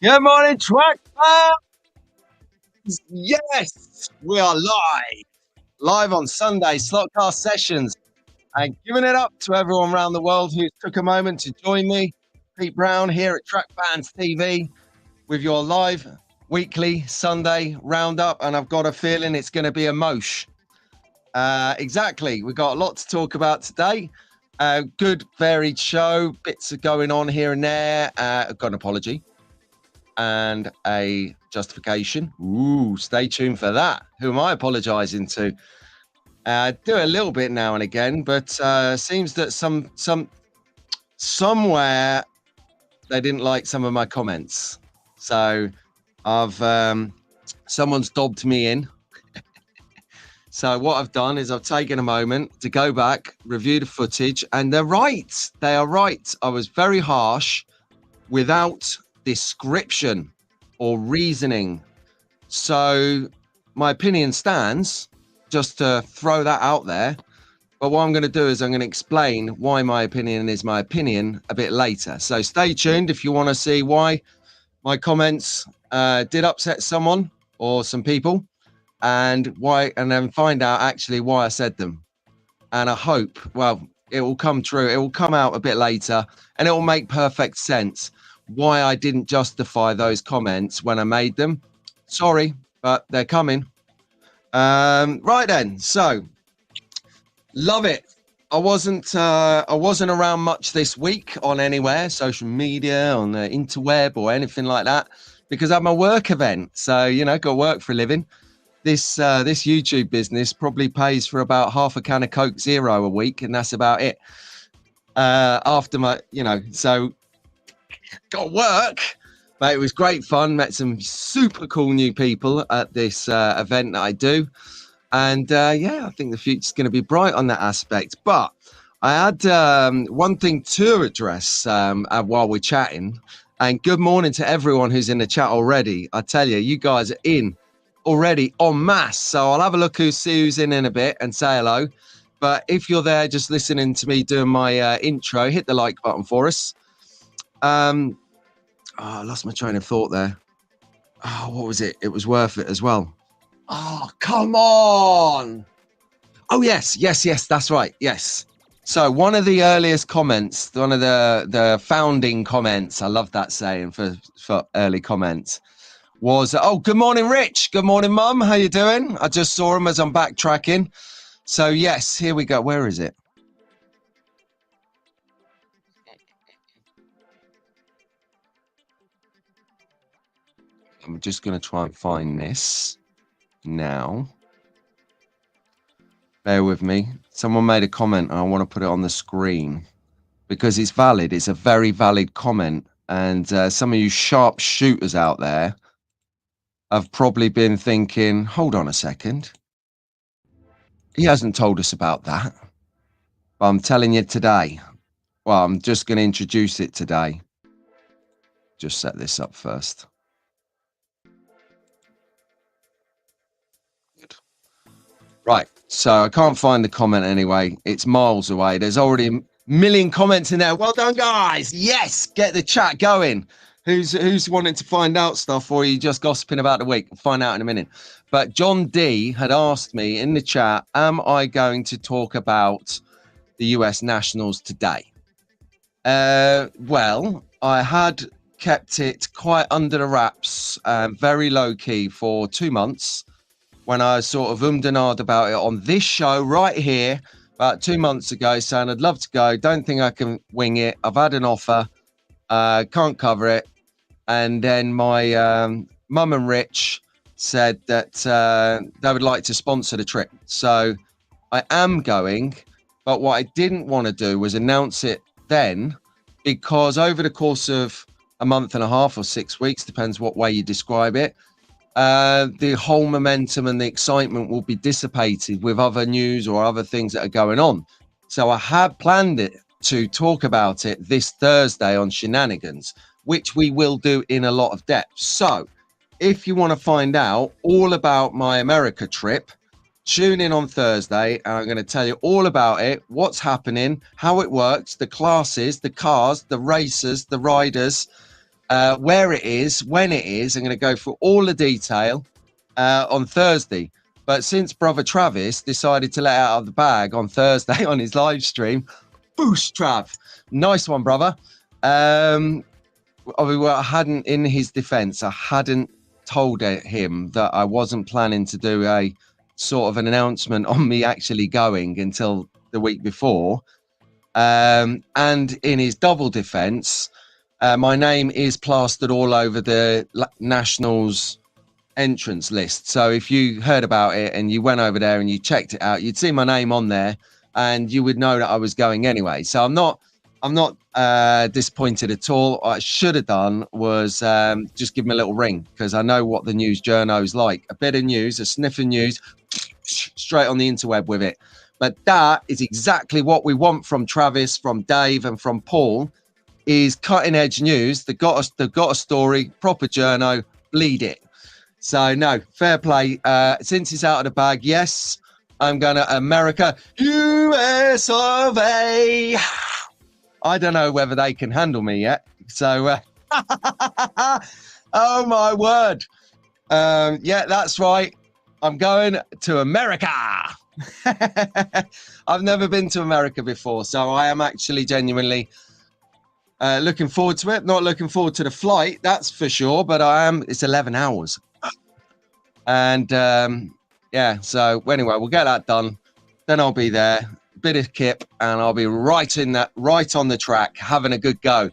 Good morning, track fans. Yes, we are live on Sunday Slotcast sessions, and giving it up to everyone around the world who took a moment to join me, Pete Brown here at Track Fans TV, with your live weekly Sunday roundup, and I've got a feeling it's going to be a mosh. Exactly, we've got a lot to talk about today. Good varied show, bits are going on here and there. I've got an apology and a justification. Ooh, stay tuned for that. Who am I apologizing to? Do a little bit now and again, but seems that somewhere they didn't like some of my comments. So I've someone's dobbed me in. So what I've done is I've taken a moment to go back, review the footage, and they're right. They are right. I was very harsh without description or reasoning. So my opinion stands, just to throw that out there. But what I'm going to do is I'm going to explain why my opinion is my opinion a bit later. So stay tuned if you want to see why my comments did upset someone or some people, and why, and then find out actually why I said them. And I hope, well, it will come true. It will come out a bit later, and it will make perfect sense why I didn't justify those comments when I made them. Sorry, but they're coming. Right then, so love it. I wasn't around much this week on anywhere, social media, on the interweb or anything like that, because I had my work event. So, you know, got to work for a living. This YouTube business probably pays for about half a can of Coke Zero a week, and that's about it. After my, you know, so got work, but it was great fun. Met some super cool new people at this event that I do, and yeah, I think the future's going to be bright on that aspect. But I had one thing to address while we're chatting, and good morning to everyone who's in the chat already. I tell you, you guys are in already en masse, so I'll have a look who's in a bit and say hello. But if you're there just listening to me doing my intro, hit the like button for us. I lost my train of thought there. Oh, what was it? It was worth it as well. Oh, come on. Oh, yes, that's right. Yes. So one of the earliest comments, one of the founding comments, I love that saying for early comments, was, oh, good morning, Rich. Good morning, Mum. How you doing? I just saw him as I'm backtracking. So, yes, here we go. Where is it? I'm just going to try and find this now. Bear with me. Someone made a comment and I want to put it on the screen because it's valid. It's a very valid comment. And some of you sharp shooters out there have probably been thinking, hold on a second. He hasn't told us about that. But I'm telling you today. Well, I'm just going to introduce it today. Just set this up first. Good. Right. So I can't find the comment anyway. It's miles away. There's already a million comments in there. Well done, guys. Yes. Get the chat going. Who's wanting to find out stuff, or are you just gossiping about the week? We'll find out in a minute. But John D had asked me in the chat, am I going to talk about the US Nationals today? Well, I had kept it quite under the wraps, very low key for 2 months, when I sort of and ahed about it on this show right here about 2 months ago, saying I'd love to go, don't think I can wing it, I've had an offer, can't cover it. And then my mum and Rich said that they would like to sponsor the trip. So I am going, but what I didn't want to do was announce it then, because over the course of a month and a half or 6 weeks, depends what way you describe it, the whole momentum and the excitement will be dissipated with other news or other things that are going on. So I had planned it to talk about it this Thursday on Shenanigans, which we will do in a lot of depth. So if you want to find out all about my America trip, tune in on Thursday, and I'm going to tell you all about it, what's happening, how it works, the classes, the cars, the racers, the riders, where it is, when it is. I'm going to go through all the detail on Thursday. But since brother Travis decided to let out of the bag on Thursday on his live stream, boost, Trav. Nice one, brother. I hadn't, in his defense, I hadn't told him that I wasn't planning to do a sort of an announcement on me actually going until the week before. And in his double defense, my name is plastered all over the Nationals entrance list. So if you heard about it and you went over there and you checked it out, you'd see my name on there and you would know that I was going anyway. So I'm not disappointed at all. What I should have done was just give him a little ring, because I know what the news journo's like. A bit of news, a sniff of news, straight on the interweb with it. But that is exactly what we want from Travis, from Dave, and from Paul, is cutting edge news. They've got a story, proper journo, bleed it. So no, fair play. Since it's out of the bag, yes, I'm going to America, US of A. I don't know whether they can handle me yet. So, oh my word. Yeah, that's right. I'm going to America. I've never been to America before, so I am actually genuinely looking forward to it. Not looking forward to the flight, that's for sure, but it's 11 hours. And yeah, so anyway, we'll get that done. Then I'll be there, bit of kip, and I'll be right on the track, having a good go.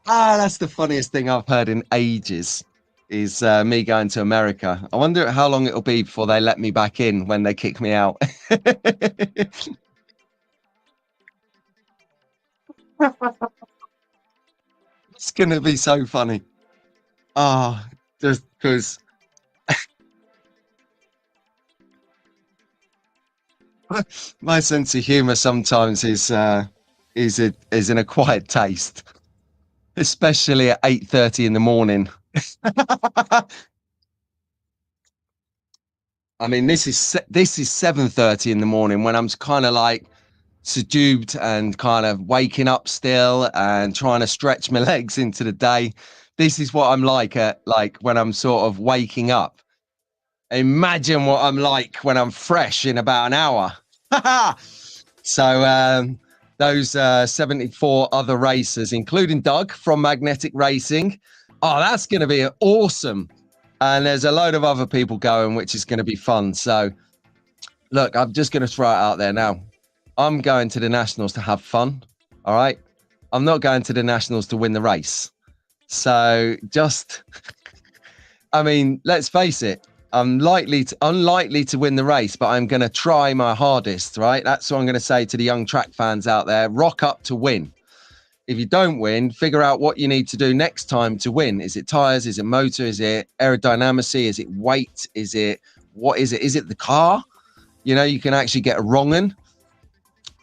That's the funniest thing I've heard in ages, is me going to America. I wonder how long it'll be before they let me back in when they kick me out. It's going to be so funny. Just because my sense of humor sometimes is in a quiet taste, especially at 8:30 in the morning. I mean, this is 7:30 in the morning when I'm kind of like subdued and kind of waking up still and trying to stretch my legs into the day. This is what I'm like when I'm sort of waking up. Imagine what I'm like when I'm fresh in about an hour. So those 74 other racers, including Doug from Magnetic Racing. Oh, that's going to be awesome. And there's a load of other people going, which is going to be fun. So look, I'm just going to throw it out there now. I'm going to the Nationals to have fun. All right. I'm not going to the Nationals to win the race. So just, I mean, let's face it. I'm unlikely to win the race, but I'm going to try my hardest, right? That's what I'm going to say to the young track fans out there. Rock up to win. If you don't win, figure out what you need to do next time to win. Is it tires? Is it motor? Is it aerodynamics? Is it weight? What is it? Is it the car? You know, you can actually get a wrong one.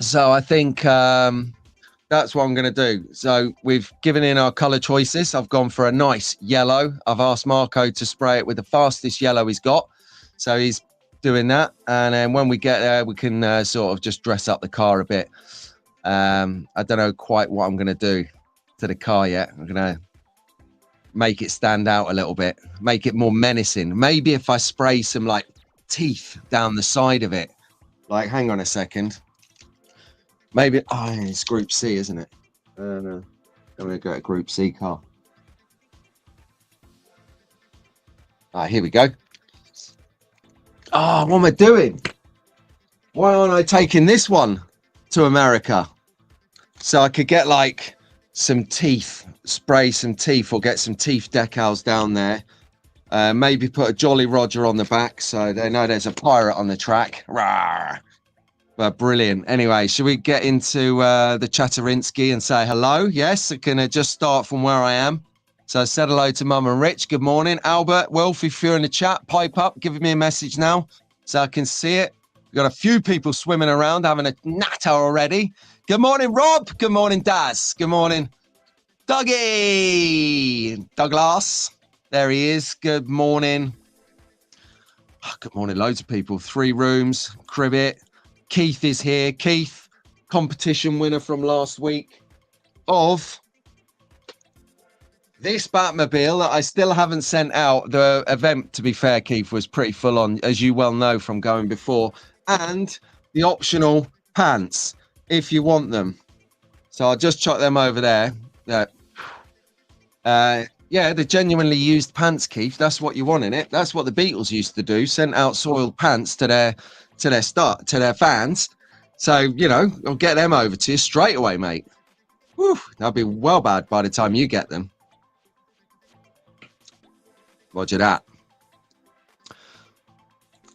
So I think that's what I'm going to do. So we've given in our color choices. I've gone for a nice yellow. I've asked Marco to spray it with the fastest yellow he's got. So he's doing that. And then when we get there, we can sort of just dress up the car a bit. I don't know quite what I'm going to do to the car yet. I'm going to make it stand out a little bit, make it more menacing. Maybe if I spray some like teeth down the side of it, like, hang on a second. Maybe, it's Group C, isn't it? No. I'm going to go to Group C car. Here we go. What am I doing? Why aren't I taking this one to America? So I could get like some teeth, spray some teeth, or get some teeth decals down there. Maybe put a Jolly Roger on the back so they know there's a pirate on the track. Rawr. But brilliant. Anyway, should we get into the Chatterinsky and say hello? Yes, I can just start from where I am. So I said hello to Mum and Rich. Good morning. Albert, Wilf, if you're in the chat, pipe up, give me a message now so I can see it. We've got a few people swimming around having a natter already. Good morning, Rob. Good morning, Daz. Good morning, Dougie. Douglas. There he is. Good morning. Good morning, loads of people. 3 rooms, Cribbit. Keith is here. Keith, competition winner from last week of This Batmobile that I still haven't sent out. The event, to be fair, Keith, was pretty full on, as you well know from going before. And the optional pants, if you want them. So I'll just chuck them over there. Yeah, the genuinely used pants, Keith. That's what you want in it. That's what the Beatles used to do. Sent out soiled pants to their fans. So, you know, I'll get them over to you straight away, mate. Whew, that'll be well bad by the time you get them. Roger that.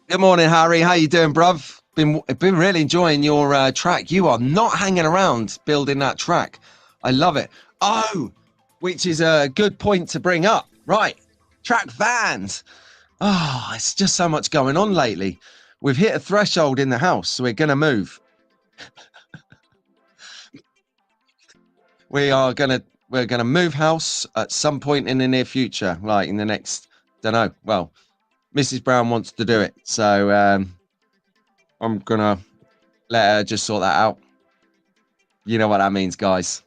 Good morning, Harry. How you doing, bruv? Been really enjoying your track. You are not hanging around building that track. I love it. Oh, which is a good point to bring up. Right, track vans. Oh, it's just so much going on lately. We've hit a threshold in the house, so we're going to move. We're gonna move house at some point in the near future, like in the next, don't know. Well, Mrs. Brown wants to do it, so I'm gonna let her just sort that out. You know what that means, guys.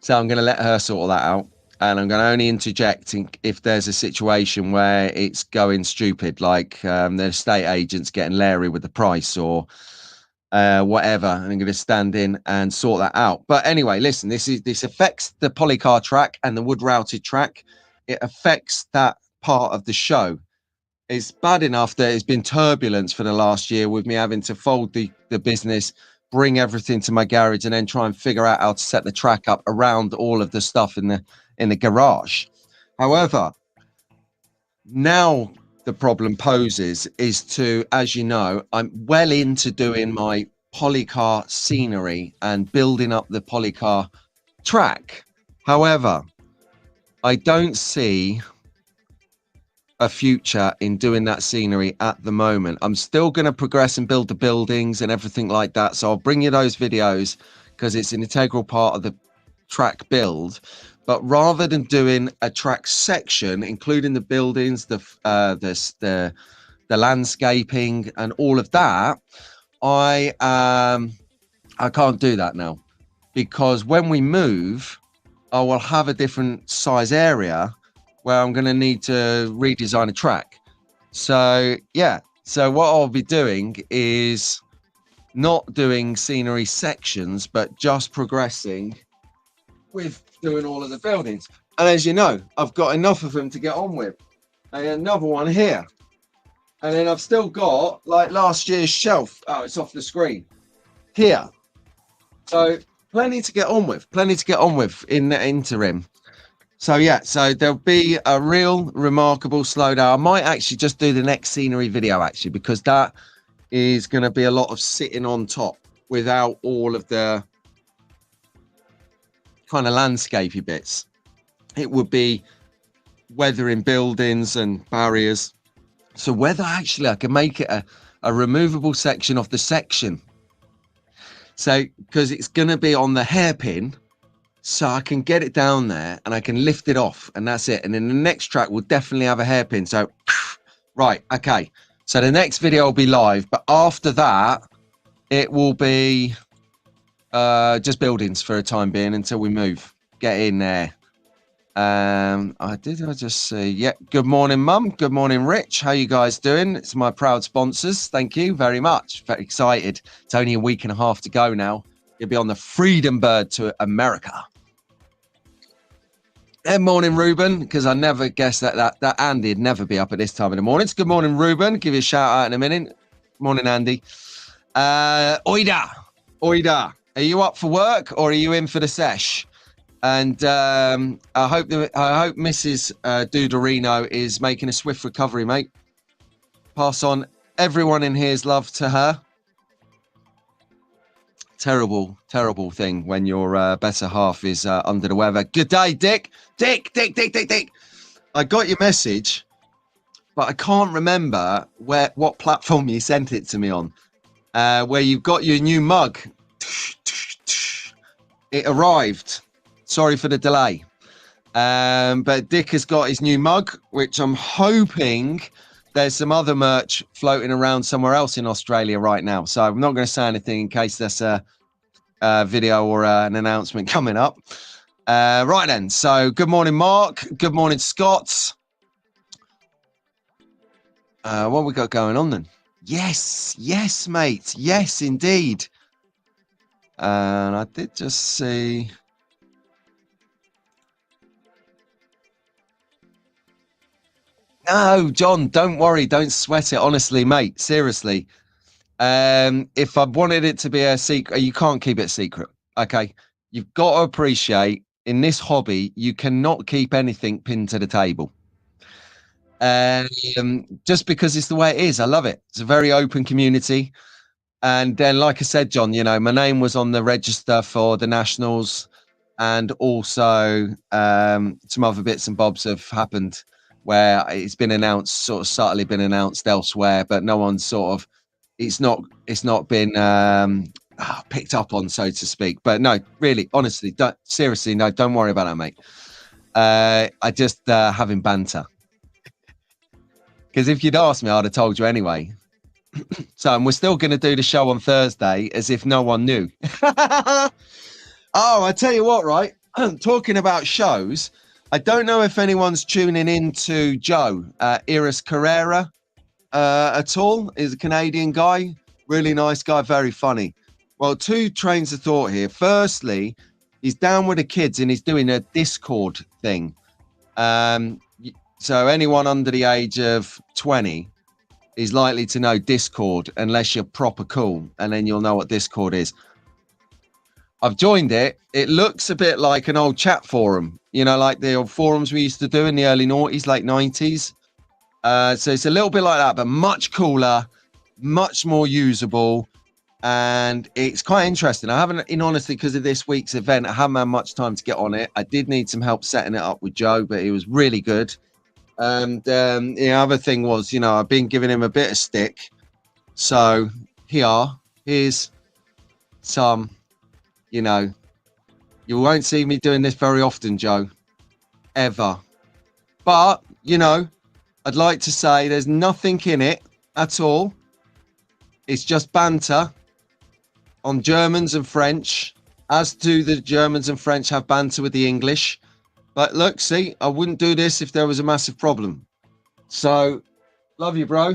So I'm gonna let her sort all that out, and I'm gonna only interject if there's a situation where it's going stupid, like the estate agent's getting leery with the price or whatever, and I'm going to stand in and sort that out. But anyway, listen, this affects the polycar track and the wood routed track. It affects that part of the show. It's bad enough that it's been turbulence for the last year with me having to fold the business, bring everything to my garage, and then try and figure out how to set the track up around all of the stuff in the garage. However, now the problem poses is to, as you know, I'm well into doing my polycar scenery and building up the polycar track. However, I don't see a future in doing that scenery at the moment. I'm still going to progress and build the buildings and everything like that. So I'll bring you those videos because it's an integral part of the track build. But rather than doing a track section, including the buildings, the landscaping and all of that, I can't do that now, because when we move, I will have a different size area where I'm going to need to redesign a track. So yeah, so what I'll be doing is not doing scenery sections, but just progressing with doing all of the buildings. And as you know, I've got enough of them to get on with. And another one here. And then I've still got like last year's shelf. Oh, it's off the screen here. So plenty to get on with in the interim. So yeah, so there'll be a real remarkable slowdown. I might actually just do the next scenery video actually, because that is going to be a lot of sitting on top without all of the kind of landscapey bits. It would be weathering buildings and barriers. So whether actually I can make it a removable section of the section. So because it's going to be on the hairpin, so I can get it down there and I can lift it off, and that's it. And then the next track will definitely have a hairpin. So right, okay. So the next video will be live, but after that, it will be just buildings for a time being until we move. Get in there. I just see. Yeah. Good morning, Mum. Good morning, Rich. How you guys doing? It's my proud sponsors. Thank you very much. Very excited. It's only a week and a half to go now. You'll be on the Freedom Bird to America. Good morning, Ruben, because I never guessed that Andy'd never be up at this time in the morning. It's good morning, Ruben. Give you a shout out in a minute. Morning, Andy. Oida. Are you up for work or are you in for the sesh? And I hope Mrs. Duderino is making a swift recovery, mate. Pass on everyone in here's love to her. Terrible thing when your better half is under the weather. Good day, Dick. Dick. I got your message, but I can't remember what platform you sent it to me on. Where you've got your new mug. It arrived. Sorry for the delay. But Dick has got his new mug, which I'm hoping there's some other merch floating around somewhere else in Australia right now. So I'm not going to say anything in case there's a video or an announcement coming up. Right then. So good morning, Mark. Good morning, Scott. What we got going on then? Yes, mate. Yes, indeed. And I did just see. No, John, don't worry. Don't sweat it. Honestly, mate. Seriously. If I wanted it to be a secret, you can't keep it secret. Okay. You've got to appreciate in this hobby, you cannot keep anything pinned to the table. Just because it's the way it is. I love it. It's a very open community. And then, like I said, John, you know, my name was on the register for the Nationals, and also some other bits and bobs have happened where it's been announced, sort of subtly been announced elsewhere, but no one's sort of, it's not been picked up on, so to speak. But no, really, honestly, seriously, no, don't worry about that, mate. I just having banter. Because if you'd asked me, I'd have told you anyway. So, and we're still going to do the show on Thursday as if no one knew. Oh, I tell you what, right? Talking about shows, I don't know if anyone's tuning in to Joe, Iris Carrera at all. He's a Canadian guy, really nice guy, very funny. Well, two trains of thought here. Firstly, he's down with the kids and he's doing a Discord thing. So anyone under the age of 20 is likely to know Discord unless you're proper cool, and then you'll know what Discord is. I've joined it. It looks a bit like an old chat forum, you know, like the old forums we used to do in the early noughties, late 90s. So it's a little bit like that, but much cooler, much more usable. And it's quite interesting. I haven't, in honesty, because of this week's event, I haven't had much time to get on it. I did need some help setting it up with Joe, but he was really good. And the other thing was, you know, I've been giving him a bit of stick. So here's some, you know, you won't see me doing this very often, Joe, ever. But, you know, I'd like to say there's nothing in it at all. It's just banter on Germans and French, as do the Germans and French have banter with the English. But look, see, I wouldn't do this if there was a massive problem. So, love you, bro.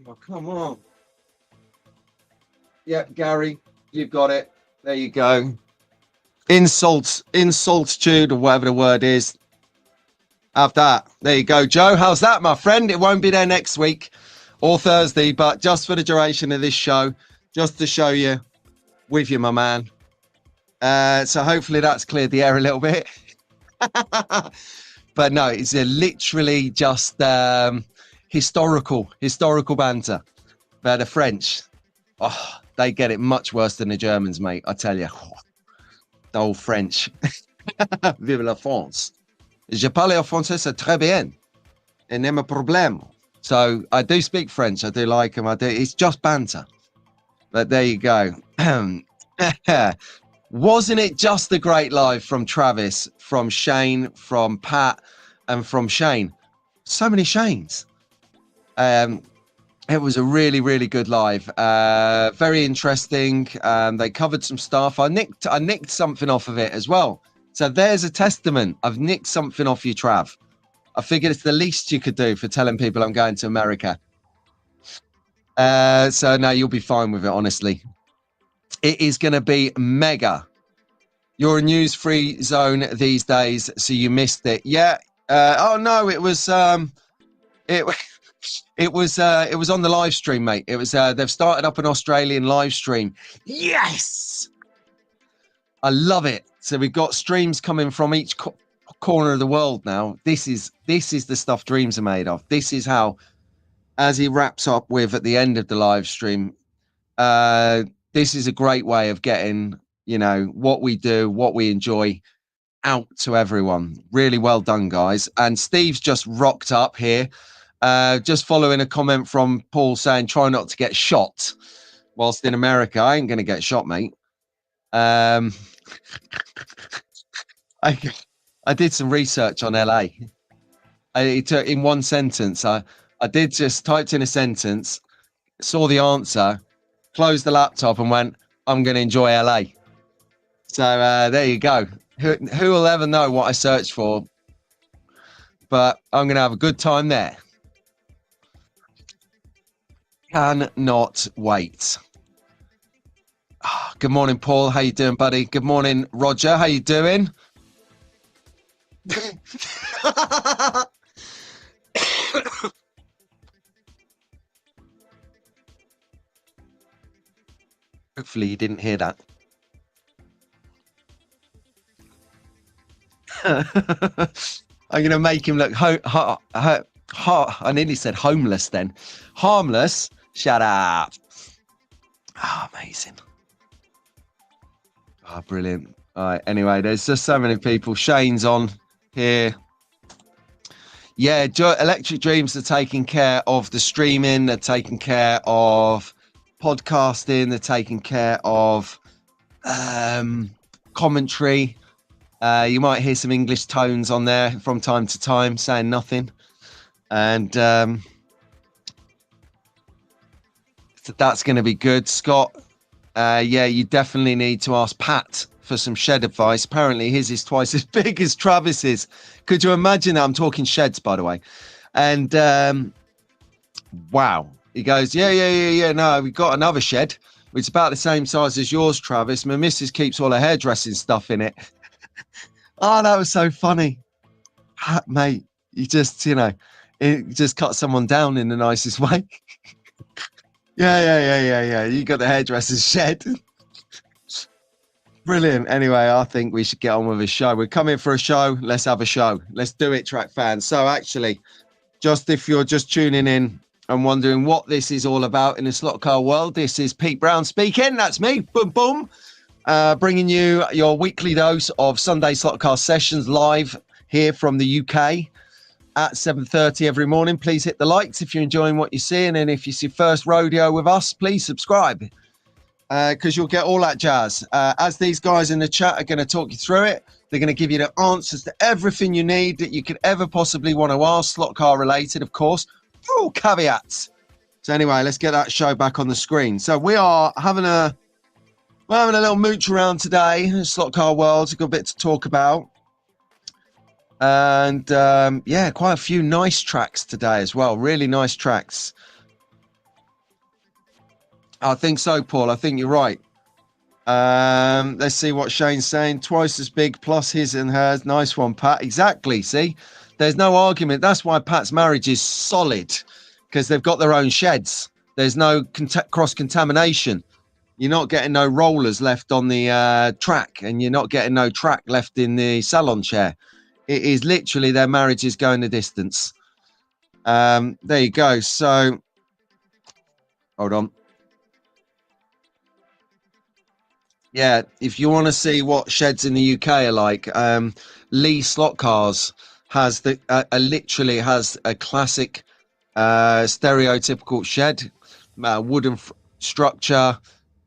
Oh, come on. Yeah, Gary, you've got it. There you go. Insultitude, or whatever the word is. Have that. There you go, Joe. How's that, my friend? It won't be there next week or Thursday, but just for the duration of this show, just to show you, with you, my man. So hopefully that's cleared the air a little bit. But no, it's literally just historical banter. But the French, oh, they get it much worse than the Germans, mate. I tell you, the old French. Vive la France. Je parle français, c'est très bien. Et n'est pas problème. So I do speak French. I do like them. It's just banter. But there you go. Wasn't it just a great live from Travis, from Shane, from Pat, and from Shane? So many Shanes. It was a really, really good live. Very interesting. They covered some stuff. I nicked something off of it as well. So there's a testament. I've nicked something off you, Trav. I figured it's the least you could do for telling people I'm going to America. So no, you'll be fine with it, honestly. It is going to be mega. You're a news-free zone these days, so you missed it. Yeah. Oh no, it was it was on the live stream, mate. It was they've started up an Australian live stream. Yes, I love it. So we've got streams coming from each corner of the world now. This is the stuff dreams are made of. This is how, as he wraps up with at the end of the live stream, this is a great way of getting, you know, what we do, what we enjoy out to everyone. Really well done, guys. And Steve's just rocked up here, just following a comment from Paul saying, try not to get shot whilst in America. I ain't going to get shot, mate. I did some research on LA. In one sentence, I did just typed in a sentence, saw the answer, closed the laptop and went, I'm going to enjoy LA. So there you go. Who will ever know what I searched for? But I'm going to have a good time there. Cannot wait. Good morning, Paul. How you doing, buddy? Good morning, Roger. How you doing? Hopefully you didn't hear that. I'm going to make him look I nearly said homeless then. Harmless. Shut up. Oh, amazing. Oh, brilliant. All right. Anyway, there's just so many people. Shane's on here. Yeah, Electric Dreams are taking care of the streaming. They're taking care of podcasting. They're taking care of commentary. You might hear some English tones on there from time to time, saying nothing. And that's going to be good. Scott, yeah, you definitely need to ask Pat for some shed advice. Apparently his is twice as big as Travis's. Could you imagine that? I'm talking sheds, by the way. And wow. He goes, yeah. No, we've got another shed. It's about the same size as yours, Travis. My missus keeps all her hairdressing stuff in it. Oh, that was so funny. Mate, you just, it just cut someone down in the nicest way. Yeah. You got the hairdresser's shed. Brilliant. Anyway, I think we should get on with a show. We're coming for a show. Let's have a show. Let's do it, track fans. So actually, just if you're just tuning in and wondering what this is all about in the slot car world, this is Pete Brown speaking. That's me. Boom, boom. Bringing you your weekly dose of Sunday slot car sessions live here from the UK at 7:30 every morning. Please hit the likes if you're enjoying what you're seeing. And if it's your first rodeo with us, please subscribe because you'll get all that jazz. As these guys in the chat are going to talk you through it, they're going to give you the answers to everything you need that you could ever possibly want to ask, slot car related, of course. All caveats. So anyway, let's get that show back on the screen. So we're having a little mooch around today. Slot car world, a good bit to talk about. And yeah, quite a few nice tracks today as well. Really nice tracks. I think so, Paul. I think you're right. Let's see what Shane's saying. Twice as big plus his and hers. Nice one, Pat. Exactly. See, there's no argument. That's why Pat's marriage is solid, because they've got their own sheds. There's no cross-contamination. You're not getting no rollers left on the track, and you're not getting no track left in the salon chair. It is literally their marriage is going the distance. There you go. So, hold on. Yeah, if you want to see what sheds in the UK are like, Lee Slot Cars has literally has a classic stereotypical shed, wooden structure.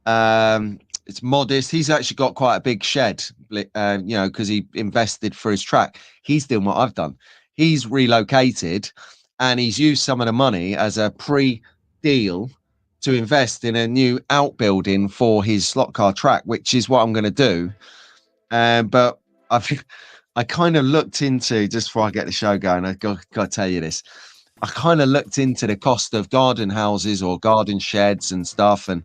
It's modest. He's actually got quite a big shed, because he invested for his track. He's doing what I've done. He's relocated and he's used some of the money as a pre-deal to invest in a new outbuilding for his slot car track, which is what I'm going to do. But I kind of looked into, just before I get the show going, I've got to tell you this. I kind of looked into the cost of garden houses or garden sheds and stuff, and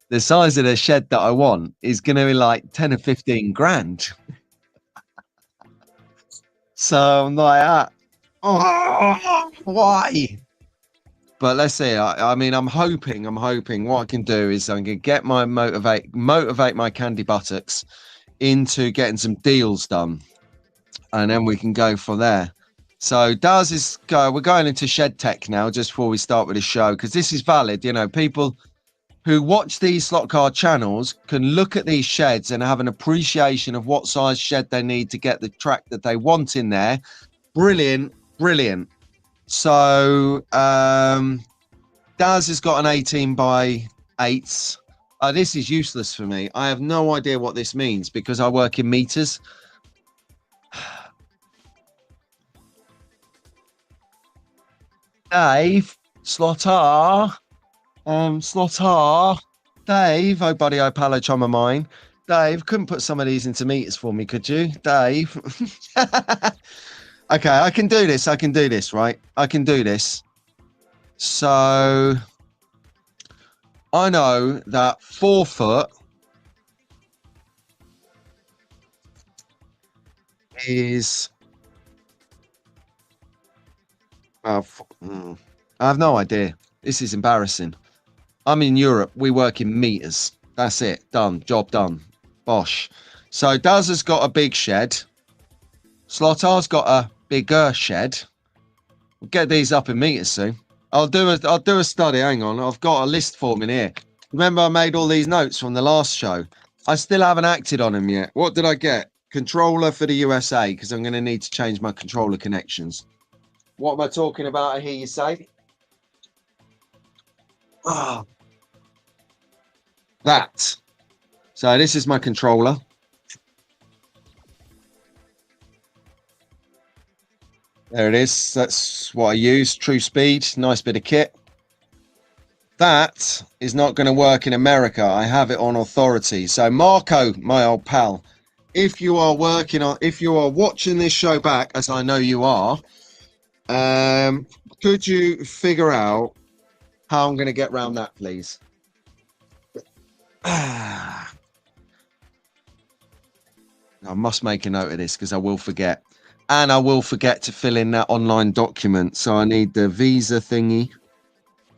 the size of the shed that I want is going to be like 10 or 15 grand. So I'm like, why? But let's see. I mean, I'm hoping what I can do is I can get my motivate my candy buttocks into getting some deals done, and then we can go from there. So we're going into shed tech now, just before we start with the show, because this is valid. People who watch these slot car channels can look at these sheds and have an appreciation of what size shed they need to get the track that they want in there. Brilliant. So Daz has got an 18 by 8s. This is useless for me. I have no idea what this means because I work in meters. Dave, Slotar. Dave, oh buddy, I palo on my mind. Dave, couldn't put some of these into meters for me, could you? Dave. Okay, I can do this. I can do this, right? I can do this. So I know that 4 foot is I have no idea. This is embarrassing. I'm in Europe. We work in meters. That's it. Done. Job done. Bosh. So Daz has got a big shed. Slotar's got a bigger shed. We'll get these up in meters soon. I'll do a study. Hang on. I've got a list form in here. Remember, I made all these notes from the last show. I still haven't acted on them yet. What did I get? Controller for the USA, because I'm going to need to change my controller connections. What am I talking about? I hear you say. Oh, that. So this is my controller. There it is. That's what I use. True speed. Nice bit of kit. That is not going to work in America. I have it on authority. So Marco, my old pal, if you are watching this show back, as I know you are, could you figure out how I'm going to get around that, please? I must make a note of this because I will forget. And I will forget to fill in that online document. So I need the visa thingy.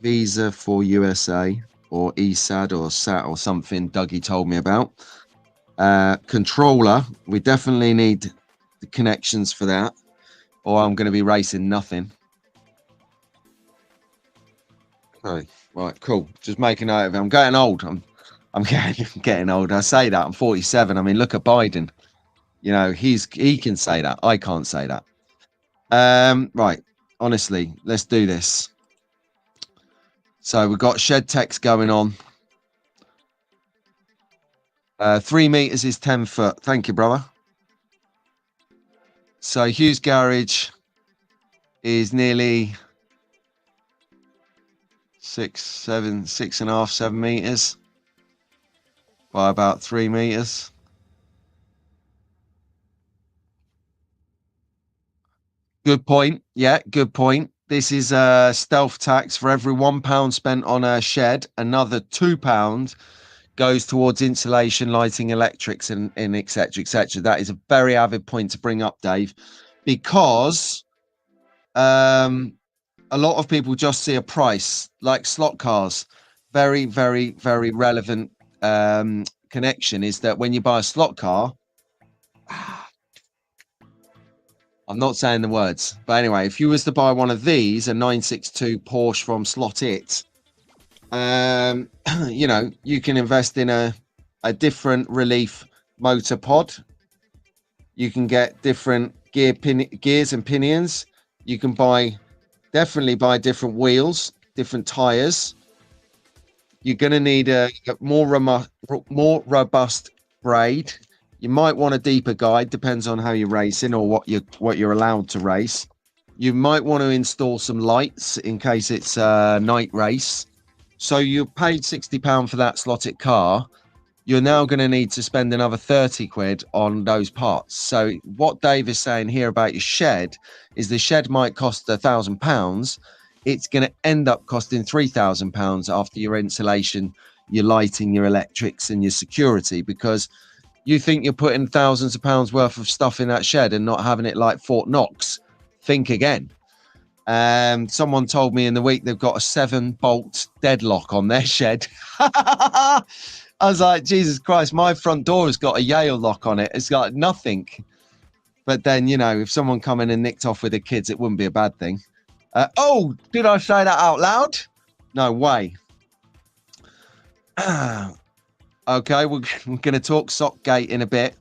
Visa for USA or ESAD or SAT or something Dougie told me about. Controller. We definitely need the connections for that. Or I'm going to be racing nothing. Okay. Right, cool. Just make a note of it. I'm getting old. I'm getting old. I say that. I'm 47. I mean, look at Biden. You know, he can say that. I can't say that. Right. Honestly, let's do this. So we've got shed text going on. 3 meters is 10 foot. Thank you, brother. So Hugh's garage is nearly 6.5, 7 meters by about 3 meters. Good point. Yeah, good point. This is a stealth tax. For every £1 spent on a shed, another £2 goes towards insulation, lighting, electrics, and etc. etc. That is a very avid point to bring up, Dave, because a lot of people just see a price, like slot cars. Very, very, very relevant connection is that when you buy a slot car, I'm not saying the words, but anyway, if you was to buy one of these, a 962 Porsche from Slot It, you know, you can invest in a different relief motor pod. You can get different gears and pinions. You can definitely buy different wheels, different tires. You're going to need a more robust braid. You might want a deeper guide, depends on how you're racing or what you're allowed to race. You might want to install some lights in case it's a night race. So you paid £60 for that slotted car. You're now going to need to spend another 30 quid on those parts. So what Dave is saying here about your shed is the shed might cost £1,000. It's going to end up costing £3,000 after your insulation, your lighting, your electrics, and your security, because you think you're putting thousands of pounds worth of stuff in that shed and not having it like Fort Knox. Think again. Someone told me in the week they've got a 7-bolt deadlock on their shed. I was like, Jesus Christ, my front door has got a Yale lock on it. It's got nothing. But then, you know, if someone come in and nicked off with the kids, it wouldn't be a bad thing. Oh, did I say that out loud? No way. Okay, we're going to talk Sockgate in a bit.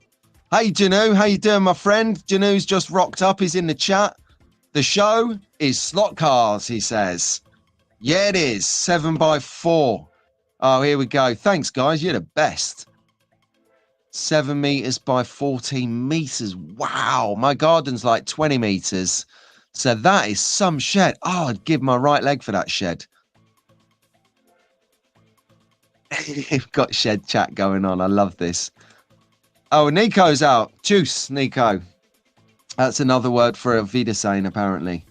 Hey, Janu, how you doing, my friend? Janu's just rocked up. He's in the chat. The show is slot cars, he says. Yeah, it is. 7x4. Oh, here we go. Thanks, guys. You're the best. 7 meters by 14 meters. Wow. My garden's like 20 meters. So that is some shed. Oh, I'd give my right leg for that shed. You've got shed chat going on. I love this. Oh, Nico's out. Juice, Nico. That's another word for a Wiedersehen, apparently.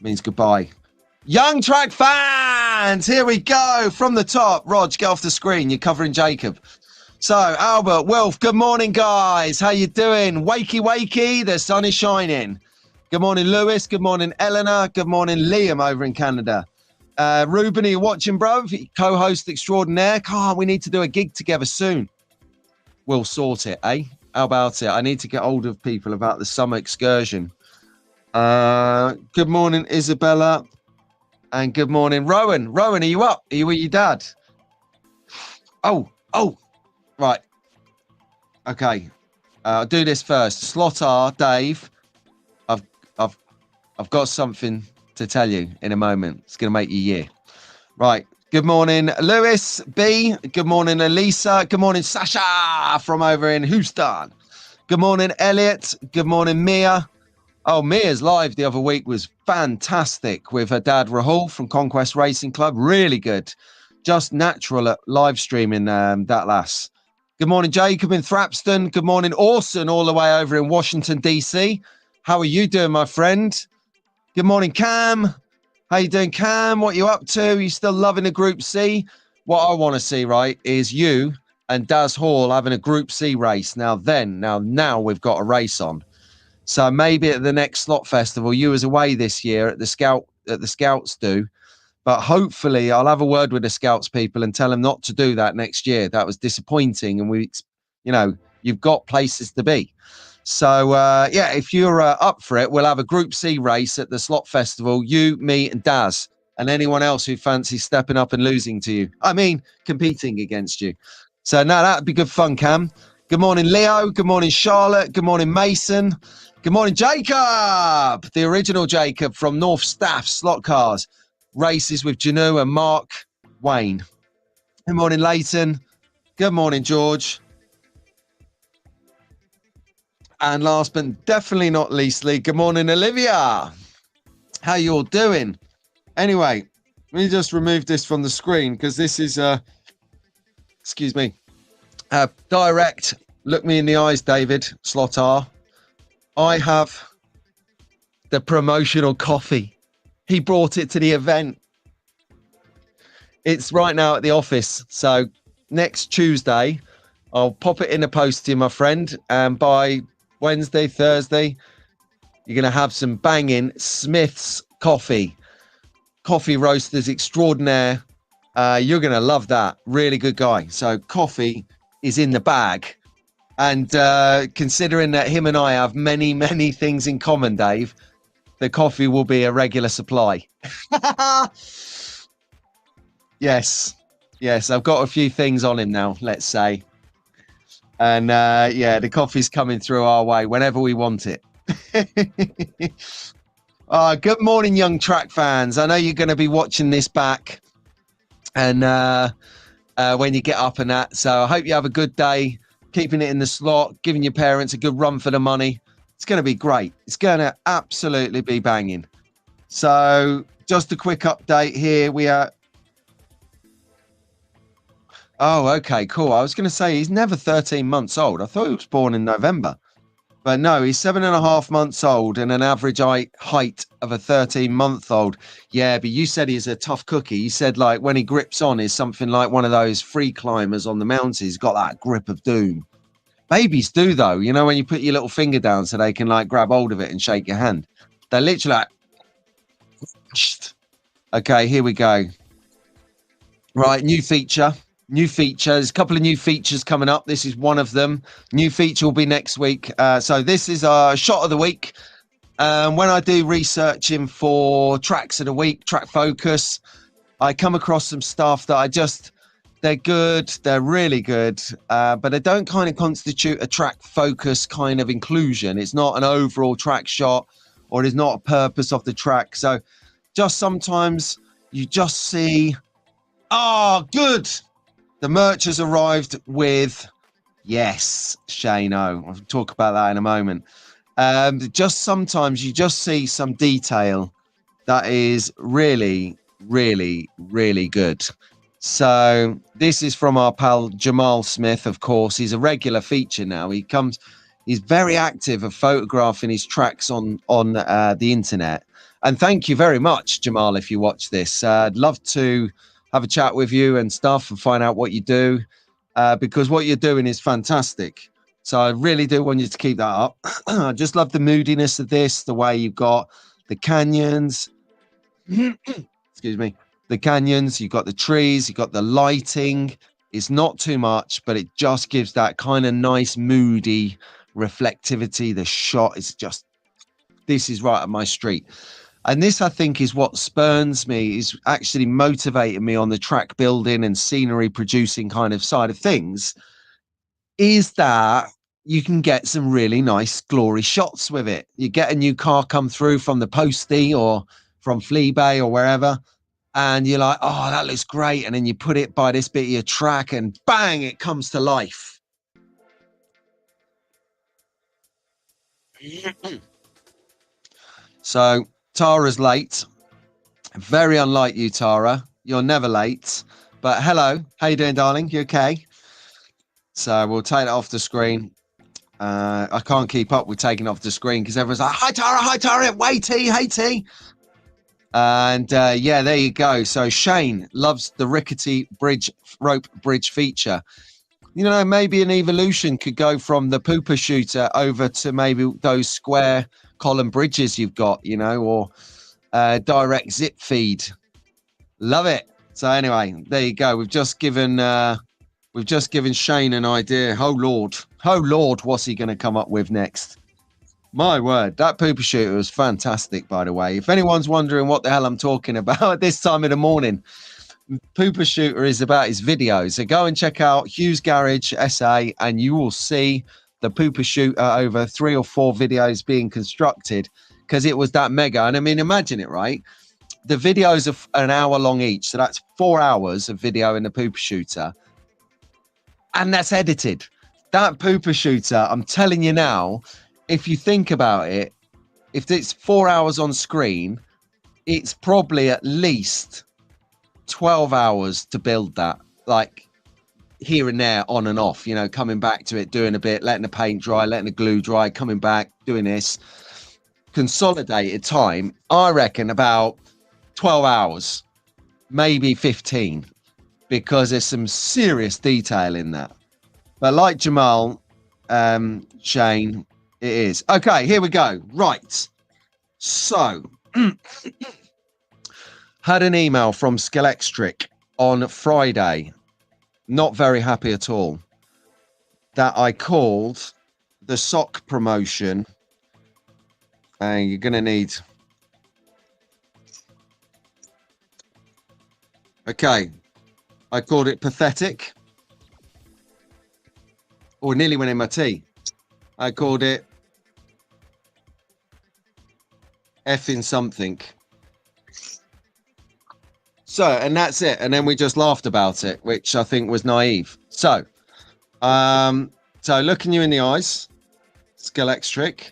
Means goodbye. Young Track fans, here we go. From the top, Rog, get off the screen. You're covering Jacob. So, Albert, Wilf, good morning, guys. How you doing? Wakey, wakey. The sun is shining. Good morning, Lewis. Good morning, Eleanor. Good morning, Liam over in Canada. Ruben, are you watching, bro? Co-host extraordinaire. We need to do a gig together soon. We'll sort it, eh? How about it? I need to get hold of people about the summer excursion. Good morning, Isabella. And good morning, Rowan. Rowan, are you up? Are you with your dad? Oh, right. Okay. I'll do this first. Slot R, Dave. I've got something to tell you in a moment. It's going to make your year. Right. Good morning, Lewis B. Good morning, Elisa. Good morning, Sasha from over in Houston. Good morning, Elliot. Good morning, Mia. Oh, Mia's live the other week was fantastic with her dad, Rahul from Conquest Racing Club. Really good. Just natural at live streaming that lass. Good morning, Jacob in Thrapston. Good morning, Orson, all the way over in Washington, D.C. How are you doing, my friend? Good morning, Cam. How you doing, Cam? What you up to? You still loving the Group C? What I want to see, right, is you and Daz Hall having a Group C race. Now we've got a race on. So maybe at the next slot festival, you was away this year at the Scouts do. But hopefully I'll have a word with the Scouts people and tell them not to do that next year. That was disappointing. And you've got places to be. So, if you're up for it, we'll have a Group C race at the Slot Festival. You, me, and Daz, and anyone else who fancies stepping up and losing to you. I mean, competing against you. So, no, that'd be good fun, Cam. Good morning, Leo. Good morning, Charlotte. Good morning, Mason. Good morning, Jacob. The original Jacob from North Staff Slot Cars. Races with Janu and Mark Wayne. Good morning, Leighton. Good morning, George. And last but definitely not leastly, good morning, Olivia. How you all doing? Anyway, let me just remove this from the screen because this is, direct. Look me in the eyes, David, Slot R. I have the promotional coffee. He brought it to the event. It's right now at the office. So next Tuesday, I'll pop it in the post to you, my friend. And by Wednesday, Thursday, you're going to have some banging Smith's coffee roasters extraordinaire. You're going to love that. Really good guy. So coffee is in the bag. And considering that him and I have many, many things in common, Dave, the coffee will be a regular supply. Yes. I've got a few things on him now, let's say. And the coffee's coming through our way whenever we want it. Good morning, young track fans. I know you're going to be watching this back and when you get up and that. So I hope you have a good day, keeping it in the slot, giving your parents a good run for the money. It's going to be great. It's going to absolutely be banging. So just a quick update here. We are... Oh, okay, cool. I was going to say he's never 13 months old. I thought he was born in November. But no, he's 7.5 months old and an average height of a 13-month-old. Yeah, but you said he's a tough cookie. You said, like, when he grips on, is something like one of those free climbers on the mountains. He's got that grip of doom. Babies do, though. You know, when you put your little finger down so they can, like, grab hold of it and shake your hand. They're literally like... Okay, here we go. Right, new feature. There's a couple of new features coming up. This is one of them. New feature will be next week. So this is our shot of the week. When I do researching for tracks of the week, track focus, I come across some stuff that they're good, they're really good, but they don't kind of constitute a track focus kind of inclusion. It's not an overall track shot, or it is not a purpose of the track. So just sometimes you just see, good. The merch has arrived with, yes, Shano. I'll talk about that in a moment. Just sometimes you just see some detail that is really, really, really good. So this is from our pal Jamal Smith, of course. He's a regular feature now. He's very active of photographing his tracks on the internet. And thank you very much, Jamal, if you watch this. I'd love to have a chat with you and stuff and find out what you do, because what you're doing is fantastic. So I really do want you to keep that up. I just love the moodiness of this, the way you've got the canyons. Excuse me. The canyons, you've got the trees, you've got the lighting. It's not too much, but it just gives that kind of nice, moody reflectivity. The shot is just, this is right up my street. And this, I think, is what spurns me, is actually motivating me on the track building and scenery producing kind of side of things, is that you can get some really nice, glory shots with it. You get a new car come through from the postie or from Fleabay or wherever, and you're like, oh, that looks great. And then you put it by this bit of your track and bang, it comes to life. So Tara's late. Very unlike you, Tara. You're never late. But hello, how you doing, darling? You okay? So we'll take it off the screen. I can't keep up with taking off the screen because everyone's like, hi Tara, way T, hey T. And yeah, there you go. So Shane loves the rickety rope bridge feature. You know, maybe an evolution could go from the pooper shooter over to maybe those square column bridges you've got, you know, or direct zip feed. Love it. So anyway, there you go. We've just given Shane an idea. Oh Lord, what's he going to come up with next? My word, that pooper shooter was fantastic, by the way. If anyone's wondering what the hell I'm talking about at this time of the morning, pooper shooter is about his videos. So go and check out Hugh's Garage SA and you will see the pooper shooter over 3 or 4 videos being constructed, because it was that mega. And I mean, imagine it, right? The videos are an hour long each. So that's 4 hours of video in the pooper shooter. And that's edited. That pooper shooter, I'm telling you now, if you think about it, if it's 4 hours on screen, it's probably at least 12 hours to build that, like here and there, on and off, you know, coming back to it, doing a bit, letting the paint dry, letting the glue dry, coming back, doing this. Consolidated time, I reckon about 12 hours, maybe 15, because there's some serious detail in that. But like Jamal, Shane, it is. Okay, here we go. Right. So, had an email from Scalextric on Friday. Not very happy at all. That I called the sock promotion. And you're going to need... Okay. I called it pathetic. Or nearly went in my tea. I called it effing something. So, and that's it. And then we just laughed about it, which I think was naive. So looking you in the eyes, Scalextric,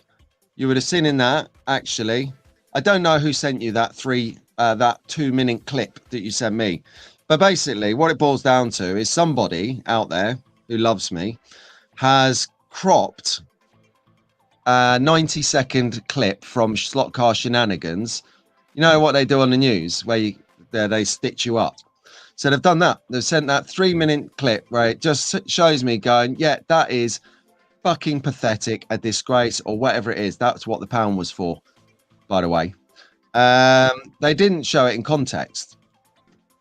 you would have seen in that, actually, I don't know who sent you that 2-minute clip that you sent me. But basically what it boils down to is somebody out there who loves me has cropped a 90-second clip from Slot Car Shenanigans. You know what they do on the news where they stitch you up. So they've done that. They've sent that 3-minute clip where it just shows me going, yeah, that is fucking pathetic, a disgrace, or whatever it is. That's what the pound was for, by the way. They didn't show it in context.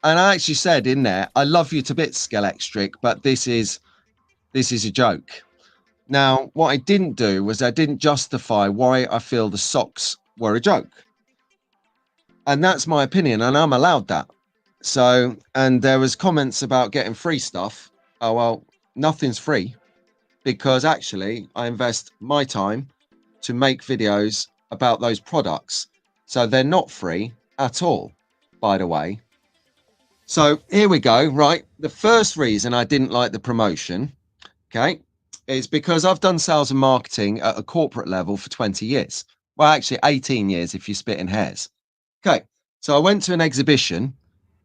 And I actually said in there, I love you to bits, Scalextric, but this is a joke. Now, what I didn't do was I didn't justify why I feel the socks were a joke. And that's my opinion, and I'm allowed that. So, and there was comments about getting free stuff. Oh, well, nothing's free, because actually I invest my time to make videos about those products. So they're not free at all, by the way. So here we go. Right. The first reason I didn't like the promotion, okay, is because I've done sales and marketing at a corporate level for 20 years. Well, actually 18 years if you're splitting hairs. Okay. So I went to an exhibition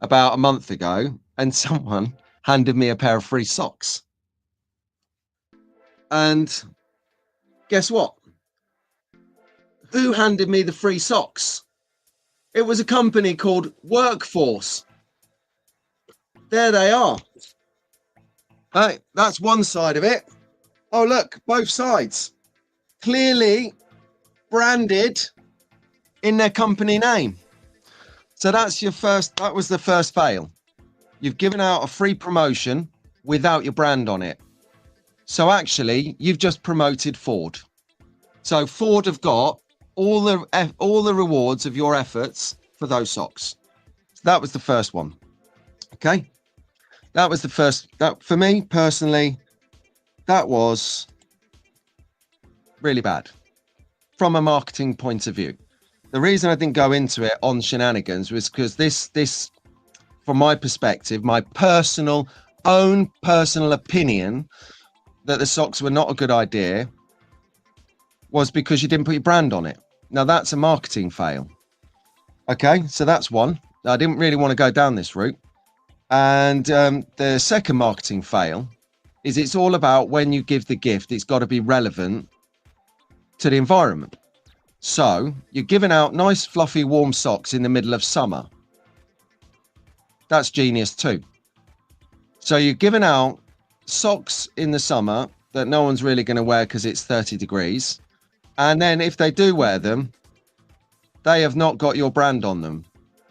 about a month ago and someone handed me a pair of free socks. And guess what? Who handed me the free socks? It was a company called Workforce. There they are. Hey, that's one side of it. Oh, look, both sides. Clearly branded in their company name. So that was the first fail. You've given out a free promotion without your brand on it. So actually, you've just promoted Ford. So Ford have got all the rewards of your efforts for those socks. So that was the first one. Okay. That was the first. That for me personally, that was really bad from a marketing point of view. The reason I didn't go into it on shenanigans was because this, from my perspective, my personal opinion that the socks were not a good idea was because you didn't put your brand on it. Now that's a marketing fail. Okay, so that's one. I didn't really want to go down this route. And the second marketing fail is it's all about when you give the gift, it's got to be relevant to the environment. So you're giving out nice, fluffy, warm socks in the middle of summer. That's genius too. So you're giving out socks in the summer that no one's really going to wear because it's 30 degrees. And then if they do wear them, they have not got your brand on them.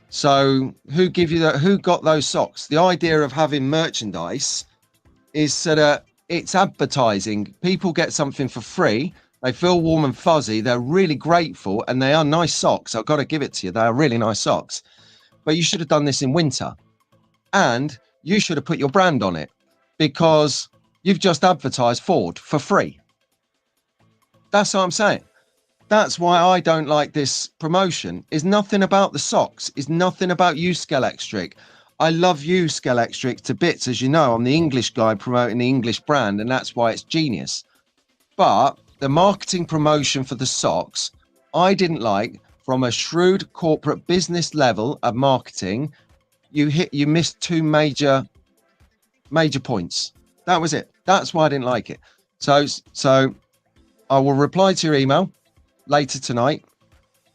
So who got those socks? The idea of having merchandise is so that it's advertising. People get something for free. They feel warm and fuzzy. They're really grateful, and they are nice socks. I've got to give it to you. They are really nice socks. But you should have done this in winter, and you should have put your brand on it because you've just advertised Ford for free. That's what I'm saying. That's why I don't like this promotion. It's nothing about the socks. It's nothing about you, Scalextric. I love you, Scalextric, to bits. As you know, I'm the English guy promoting the English brand, and that's why it's genius. But the marketing promotion for the socks, I didn't like. From a shrewd corporate business level of marketing, you missed two major points. That was it. That's why I didn't like it. So I will reply to your email later tonight,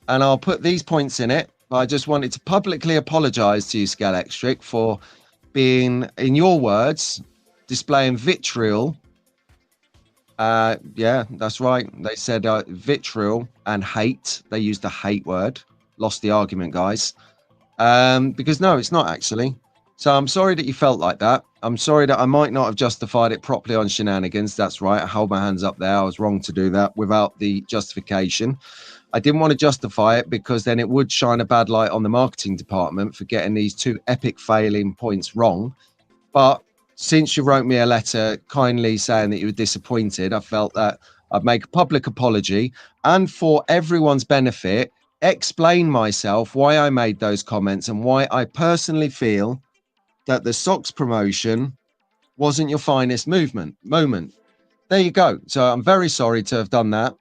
and I'll put these points in it. But I just wanted to publicly apologize to you, Scalextric, for being, in your words, displaying vitriol. Yeah, that's right. They said vitriol and hate. They used the hate word. Lost the argument, guys. Because no, it's not actually. So I'm sorry that you felt like that. I'm sorry that I might not have justified it properly on shenanigans. That's right. I hold my hands up there. I was wrong to do that without the justification. I didn't want to justify it because then it would shine a bad light on the marketing department for getting these two epic failing points wrong. But since you wrote me a letter kindly saying that you were disappointed, I felt that I'd make a public apology, and for everyone's benefit, explain myself why I made those comments and why I personally feel that the socks promotion wasn't your finest moment. There you go. So I'm very sorry to have done that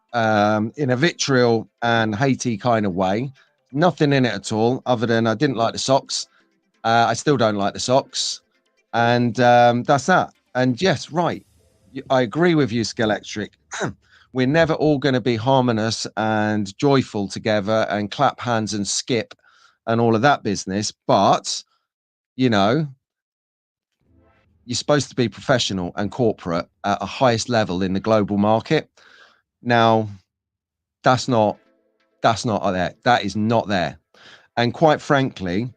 in a vitriol and hatey kind of way. Nothing in it at all other than I didn't like the socks. I still don't like the socks. And that's that. And yes, right. I agree with you, Scalextric. We're never all going to be harmonious and joyful together and clap hands and skip and all of that business. But, you know, you're supposed to be professional and corporate at a highest level in the global market. Now, that's not there. That is not there. And quite frankly,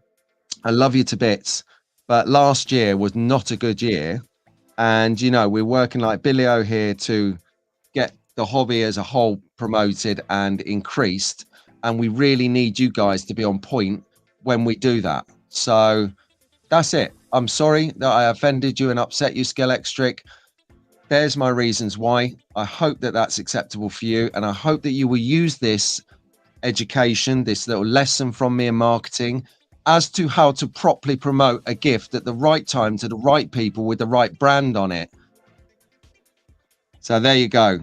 I love you to bits, but last year was not a good year. And, you know, we're working like Billy O here to get the hobby as a whole promoted and increased. And we really need you guys to be on point when we do that. So that's it. I'm sorry that I offended you and upset you, Scalextric. There's my reasons why. I hope that that's acceptable for you. And I hope that you will use this education, this little lesson from me in marketing, as to how to properly promote a gift at the right time to the right people with the right brand on it. So there you go.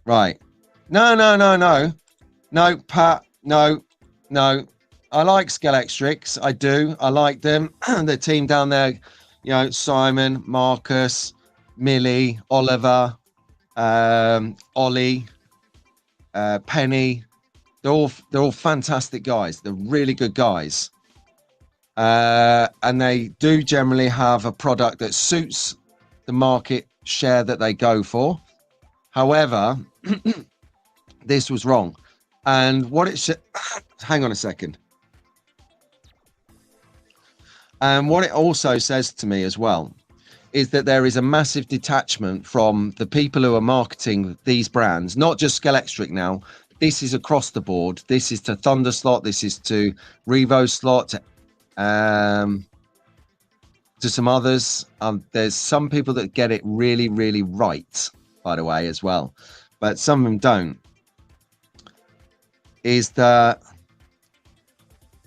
Right. No, Pat. No. I like Scalextrics. I do. I like them. The team down there You know, Simon, Marcus, Millie, Oliver, Ollie, Penny. They're all fantastic guys. They're really good guys. And they do generally have a product that suits the market share that they go for. However, this was wrong. And what it should, hang on a second. And what it also says to me as well is that there is a massive detachment from the people who are marketing these brands, not just Scalextric now. This is across the board. This is to Thunder Slot. This is to Revo Slot, to some others. There's some people that get it really, really right, by the way, as well. But some of them don't. Is that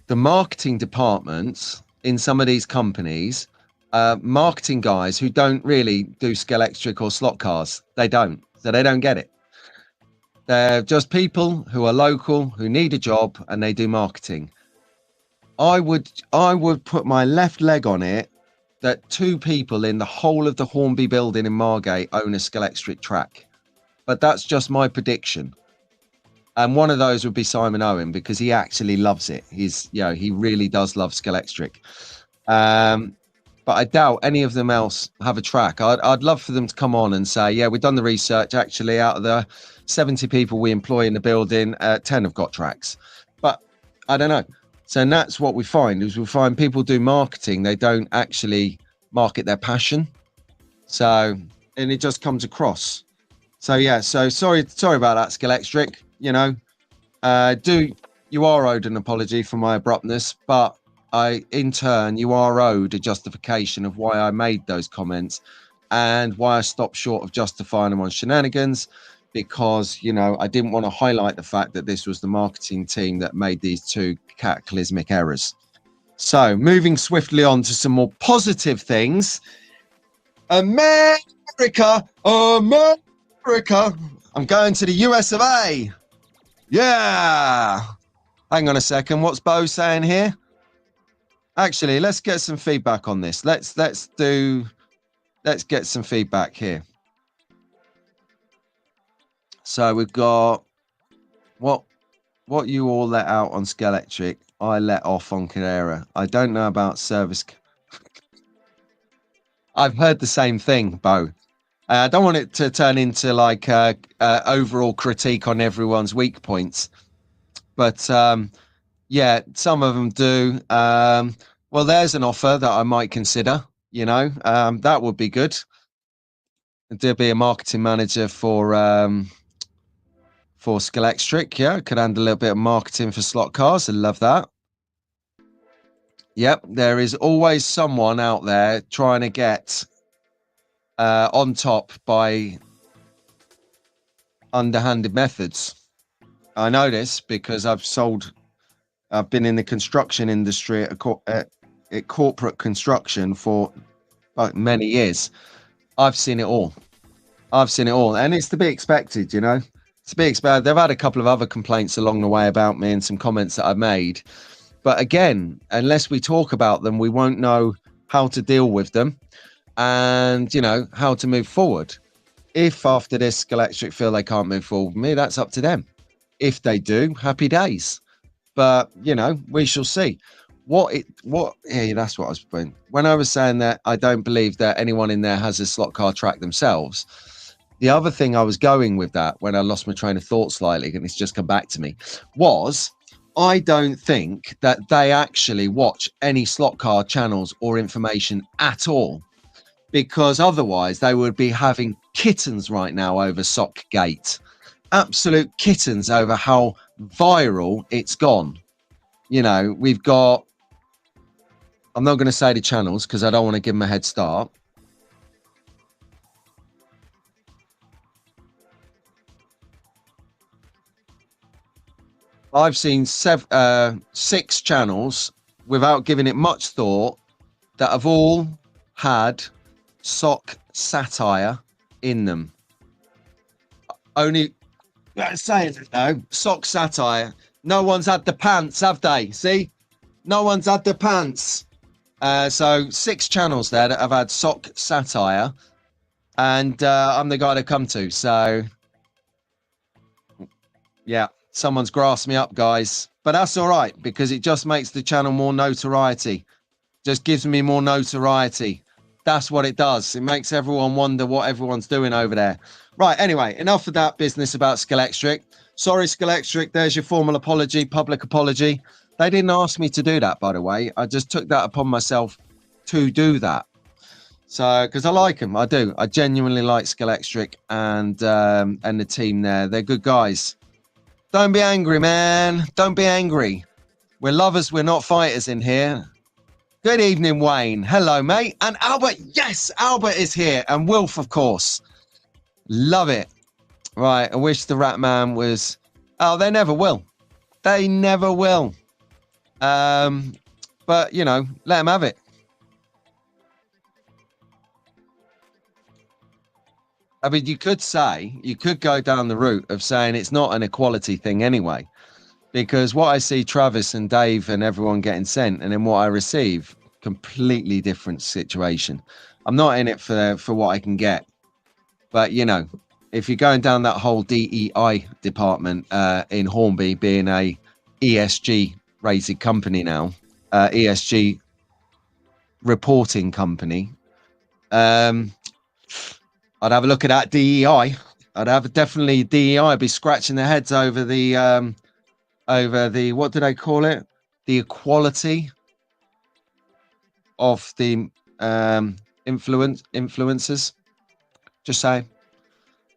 the marketing departments in some of these companies, marketing guys who don't really do Scalextric or slot cars, they don't. So they don't get it. They're just people who are local, who need a job, and they do marketing. I would put my left leg on it that 2 people in the whole of the Hornby building in Margate own a Scalextric track. But that's just my prediction. And one of those would be Simon Owen, because he actually loves it. He really does love Scalextric. But I doubt any of them else have a track. I'd love for them to come on and say, yeah, we've done the research. Actually, out of the 70 people we employ in the building, 10 have got tracks. But I don't know. So that's what we find, is we find people do marketing. They don't actually market their passion. So, and it just comes across. So, yeah. So sorry about that, Scalextric. You know, you are owed an apology for my abruptness, but in turn, you are owed a justification of why I made those comments and why I stopped short of justifying them on shenanigans, because, you know, I didn't want to highlight the fact that this was the marketing team that made these 2 cataclysmic errors. So swiftly on to some more positive things. America. I'm going to the US of A. Yeah. Hang on a second. What's Bo saying here? Actually, let's get some feedback on this. Let's get some feedback here. So we've got what you all let out on Scalextric, I let off on Carrera. I don't know about service. I've heard the same thing, Bo. I don't want it to turn into like overall critique on everyone's weak points, but yeah, some of them do. Well, there's an offer that I might consider. You know, that would be good. To be a marketing manager for Scalextric. Yeah, could handle a little bit of marketing for slot cars. I love that. Yep, there is always someone out there trying to get on top by underhanded methods. I know this because I've been in the construction industry at corporate construction for many years. I've seen it all. And it's to be expected, you know. It's to be expected. They've had a couple of other complaints along the way about me and some comments that I've made. But again, unless we talk about them, we won't know how to deal with them and, you know, how to move forward. If after this Scalextric feel they can't move forward with me, that's up to them. If they do, happy days. But, you know, we shall see. Yeah, that's what I was saying. When I was saying that I don't believe that anyone in there has a slot car track themselves, the other thing I was going with that, when I lost my train of thought slightly, and it's just come back to me, was I don't think that they actually watch any slot car channels or information at all, because otherwise they would be having kittens right now over Sockgate. Absolute kittens over how viral it's gone. You know, we've got, I'm not going to say the channels because I don't want to give them a head start. I've seen 6 channels without giving it much thought that have all had sock satire in them. Only saying it though, sock satire. No one's had the pants, have they? See, no one's had the pants. So 6 channels there that have had sock satire, and I'm the guy to come to. So yeah, someone's grassed me up, guys, but that's all right because it just makes the channel more notoriety. Just gives me more notoriety. That's what it does. It makes everyone wonder what everyone's doing over there. Right, anyway, enough of that business about Scalextric. Sorry, Scalextric, there's your formal apology, public apology. They didn't ask me to do that, by the way. I just took that upon myself to do that. So, because I like them, I do. I genuinely like Scalextric and the team there. They're good guys. Don't be angry, man. Don't be angry. We're lovers, we're not fighters in here. Good evening, Wayne. Hello, mate. And Albert, yes, Albert is here. And Wilf, of course. Love it. Right, I wish the Rat Man was... Oh, they never will. They never will. But, you know, let them have it. I mean, you could go down the route of saying it's not an equality thing anyway. Because what I see Travis and Dave and everyone getting sent, and then what I receive, completely different situation. I'm not in it for what I can get. But, you know, if you're going down that whole DEI department in Hornby being a ESG rated company now, ESG reporting company, I'd have a look at that DEI. I'd have definitely DEI be scratching their heads over the what do they call it? The equality of the influencers. Just say.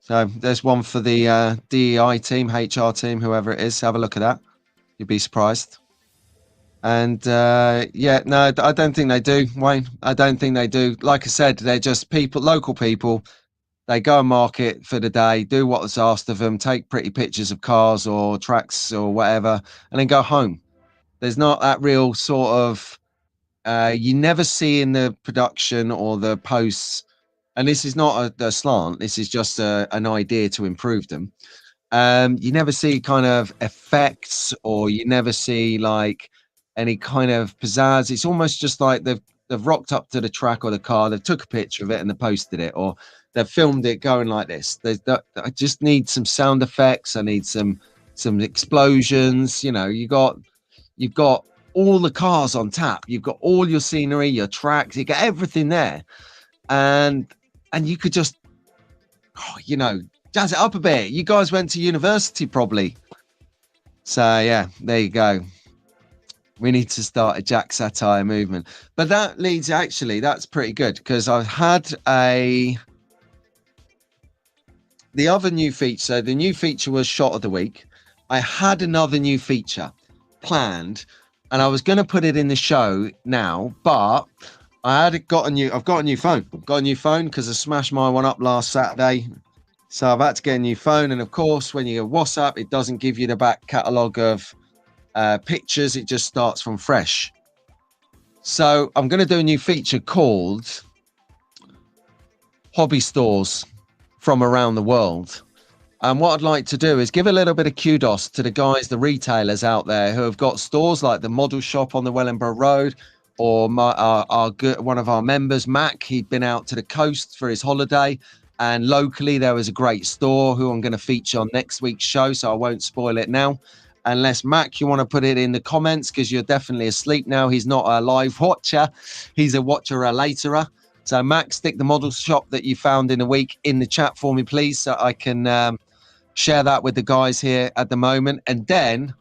So there's one for the DEI team, HR team, whoever it is. Have a look at that. You'd be surprised. And yeah, no, I don't think they do, Wayne. I don't think they do. Like I said, they're just people, local people. They go and market for the day, do what's asked of them, take pretty pictures of cars or tracks or whatever, and then go home. There's not that real sort of, you never see in the production or the posts, and this is not a slant, this is just an idea to improve them. You never see kind of effects, or you never see like any kind of pizzazz. It's almost just like they've rocked up to the track or the car, they've took a picture of it and they posted it, or they've filmed it going like this. I just need some sound effects. I need some explosions. You know, you've got all the cars on tap. You've got all your scenery, your tracks. You got everything there, and you could just, you know, jazz it up a bit. You guys went to university probably, so yeah, there you go. We need to start a Jack satire movement. But that leads, actually, that's pretty good, because I've had the other new feature. So the new feature was shot of the week. I had another new feature planned, and I was going to put it in the show now, but I've got a new phone. I've got a new phone because I smashed my one up last Saturday. So I've had to get a new phone. And of course, when you go WhatsApp, it doesn't give you the back catalogue of pictures. It just starts from fresh. So I'm going to do a new feature called Hobby Stores from Around the World. And what I'd like to do is give a little bit of kudos to the guys, the retailers out there who have got stores like the Model Shop on the Wellingborough Road, or one of our members, Mac. He'd been out to the coast for his holiday, and locally there was a great store who I'm going to feature on next week's show, so I won't spoil it now. Unless, Mac, you want to put it in the comments, because you're definitely asleep now. He's not a live watcher. He's a watcher-a laterer. So, Mac, stick the Model Shop that you found in a week in the chat for me, please, so I can share that with the guys here at the moment. And then,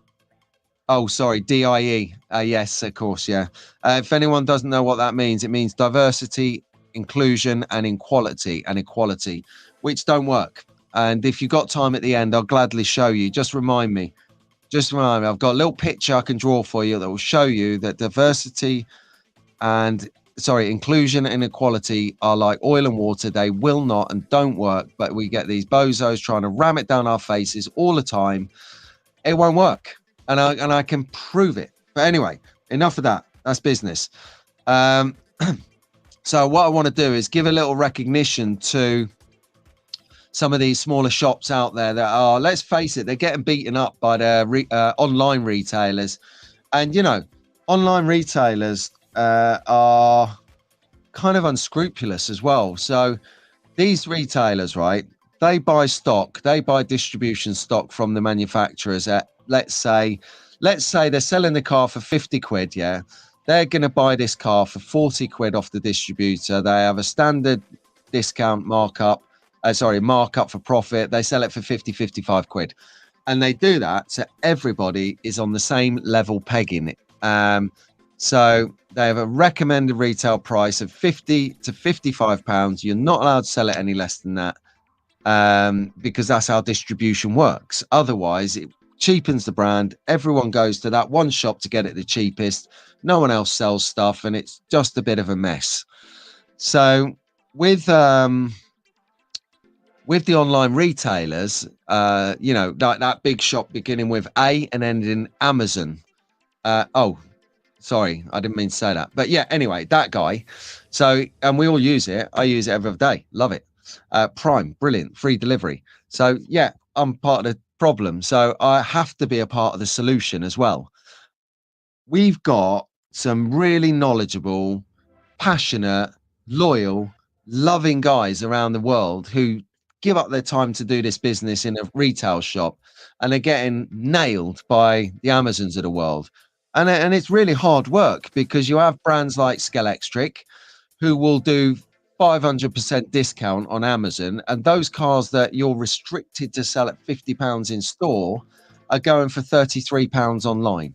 oh, sorry, DIE. Yes, of course, yeah. If anyone doesn't know what that means, it means diversity, inclusion, and equality, which don't work. And if you've got time at the end, I'll gladly show you. Just remind me. I've got a little picture I can draw for you that will show you that inclusion and equality are like oil and water. They will not and don't work, but we get these bozos trying to ram it down our faces all the time. It won't work, and I can prove it. But anyway, enough of that. That's business. So what I want to do is give a little recognition to some of these smaller shops out there that are, let's face it, they're getting beaten up by the online retailers. And, you know, online retailers, are kind of unscrupulous as well. So these retailers, right, they buy stock, they buy distribution stock from the manufacturers at, let's say they're selling the car for 50 quid, yeah. They're going to buy this car for 40 quid off the distributor. They have a standard discount markup, markup for profit. They sell it for 50, 55 quid. And they do that so everybody is on the same level pegging. So they have a recommended retail price of 50 to 55 pounds. You're not allowed to sell it any less than that, because that's how distribution works. Otherwise, it cheapens the brand. Everyone goes to that one shop to get it the cheapest. No one else sells stuff, and it's just a bit of a mess. So with the online retailers, like that big shop beginning with A and ending in Amazon. Sorry, I didn't mean to say that. But yeah, anyway, that guy. So, and we all use it. I use it every day. Love it. Prime, brilliant, free delivery. So yeah, I'm part of the problem. So I have to be a part of the solution as well. We've got some really knowledgeable, passionate, loyal, loving guys around the world who give up their time to do this business in a retail shop, and are getting nailed by the Amazons of the world. And it's really hard work, because you have brands like Scalextric who will do 500% discount on Amazon, and those cars that you're restricted to sell at £50 in store are going for £33 online.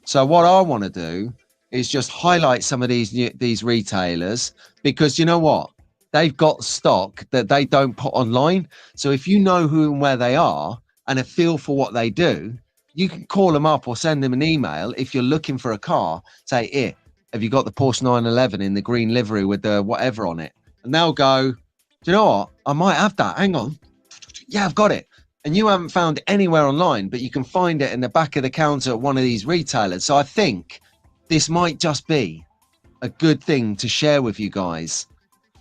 So what I want to do is just highlight some of these retailers, because you know what? They've got stock that they don't put online. So if you know who and where they are and a feel for what they do, you can call them up or send them an email. If you're looking for a car, say, here, have you got the Porsche 911 in the green livery with the whatever on it? And they'll go, do you know what? I might have that. Hang on. Yeah, I've got it. And you haven't found it anywhere online, but you can find it in the back of the counter at one of these retailers. So I think this might just be a good thing to share with you guys.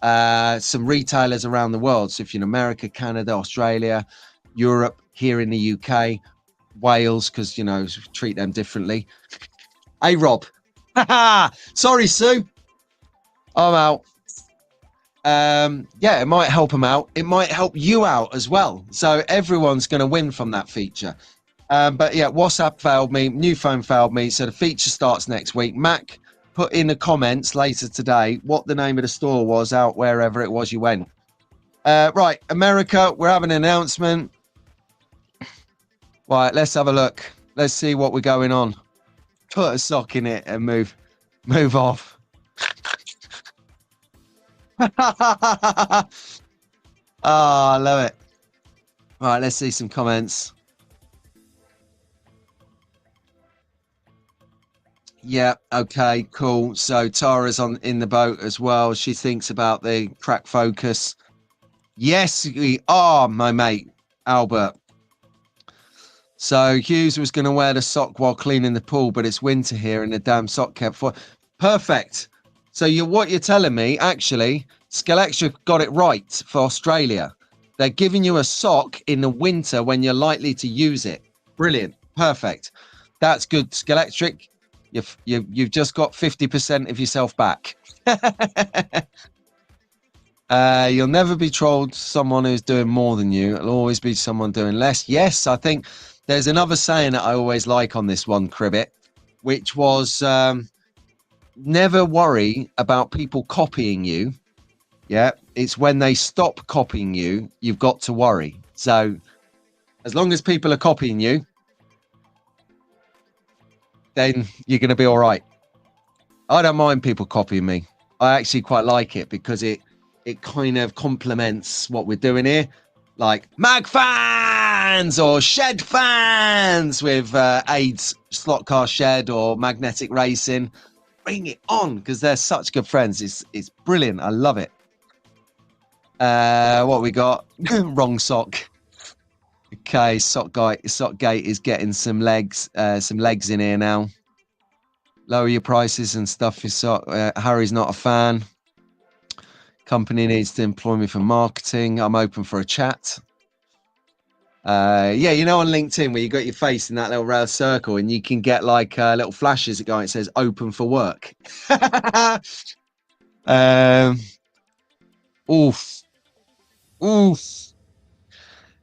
Some retailers around the world. So if you're in America, Canada, Australia, Europe, here in the UK, Wales, because, treat them differently. Hey, Rob. Sorry, Sue. I'm out. Yeah, it might help them out. It might help you out as well. So everyone's going to win from that feature. But yeah, WhatsApp failed me. New phone failed me. So the feature starts next week. Mac, put in the comments later today what the name of the store was out wherever it was you went. Right, America, we're having an announcement. Right, let's have a look. Let's see what we're going on. Put a sock in it and move off. I love it. All right, let's see some comments. Yeah, okay, cool. So Tara's in the boat as well. She thinks about the crack focus. Yes, we are, my mate, Albert. So Hughes was going to wear the sock while cleaning the pool, but it's winter here and the damn sock kept for. Perfect. So what you're telling me, actually, Scalextric got it right for Australia. They're giving you a sock in the winter when you're likely to use it. Brilliant. Perfect. That's good, Scalextric. You've just got 50% of yourself back. You'll never be trolled someone who's doing more than you. It'll always be someone doing less. Yes, I think there's another saying that I always like on this one, Cribbit, which was never worry about people copying you. Yeah, it's when they stop copying you, you've got to worry. So as long as people are copying you, then you're going to be all right. I don't mind people copying me. I actually quite like it because it kind of complements what we're doing here. Like mag fans or shed fans with AIDS slot car shed or magnetic racing. Bring it on, because they're such good friends. It's brilliant. I love it. What we got? Wrong sock. Okay, Sockgate is getting some legs in here now. Lower your prices and stuff your sock. Harry's not a fan. Company needs to employ me for marketing. I'm open for a chat. Yeah, you know, on LinkedIn where you got your face in that little round circle and you can get like little flashes that go, it says open for work. um, oof, oof.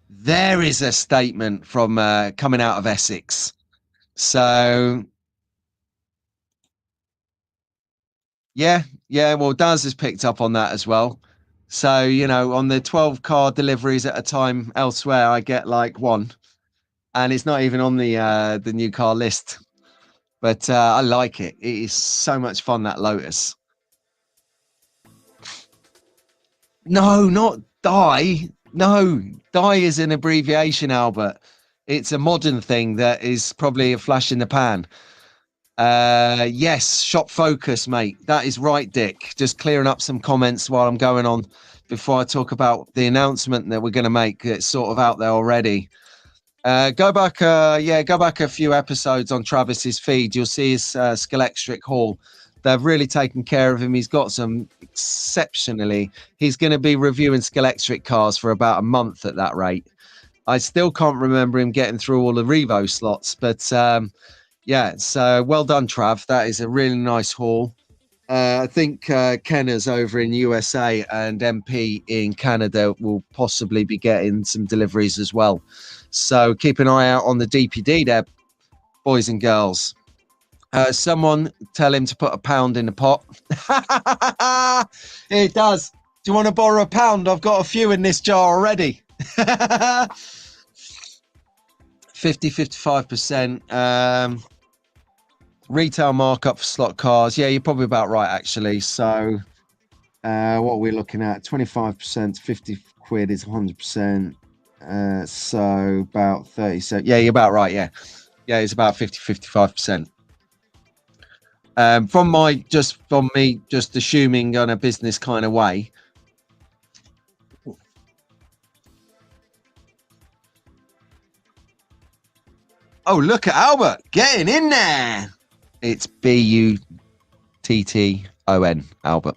There is a statement from coming out of Essex. So yeah, yeah. Well, Daz has picked up on that as well. So, you know, on the 12 car deliveries at a time elsewhere, I get like one, and it's not even on the new car list. But I like it. It is so much fun, that Lotus. No, not die. No, die is an abbreviation, Albert. It's a modern thing that is probably a flash in the pan. Yes, shop focus, mate. That is right, Dick. Just clearing up some comments while I'm going on before I talk about the announcement that we're going to make. It's sort of out there already. Go back, go back a few episodes on Travis's feed. You'll see his Scalextric haul. They've really taken care of him. He's got some exceptionally. He's going to be reviewing Scalextric cars for about a month at that rate. I still can't remember him getting through all the Revo slots, but yeah. So well done, Trav. That is a really nice haul. I think Kenner's over in USA and MP in Canada will possibly be getting some deliveries as well. So keep an eye out on the DPD there, boys and girls. Someone tell him to put £1 in the pot. It does. Do you want to borrow £1? I've got a few in this jar already. 55%. Retail markup for slot cars. Yeah, you're probably about right, actually. So what are we looking at? 25%, 50 quid is 100%. So about 37. Yeah, you're about right. Yeah. Yeah, it's about 55%. From me just assuming on a business kind of way. Oh, look at Albert getting in there. It's BUTTON, Albert.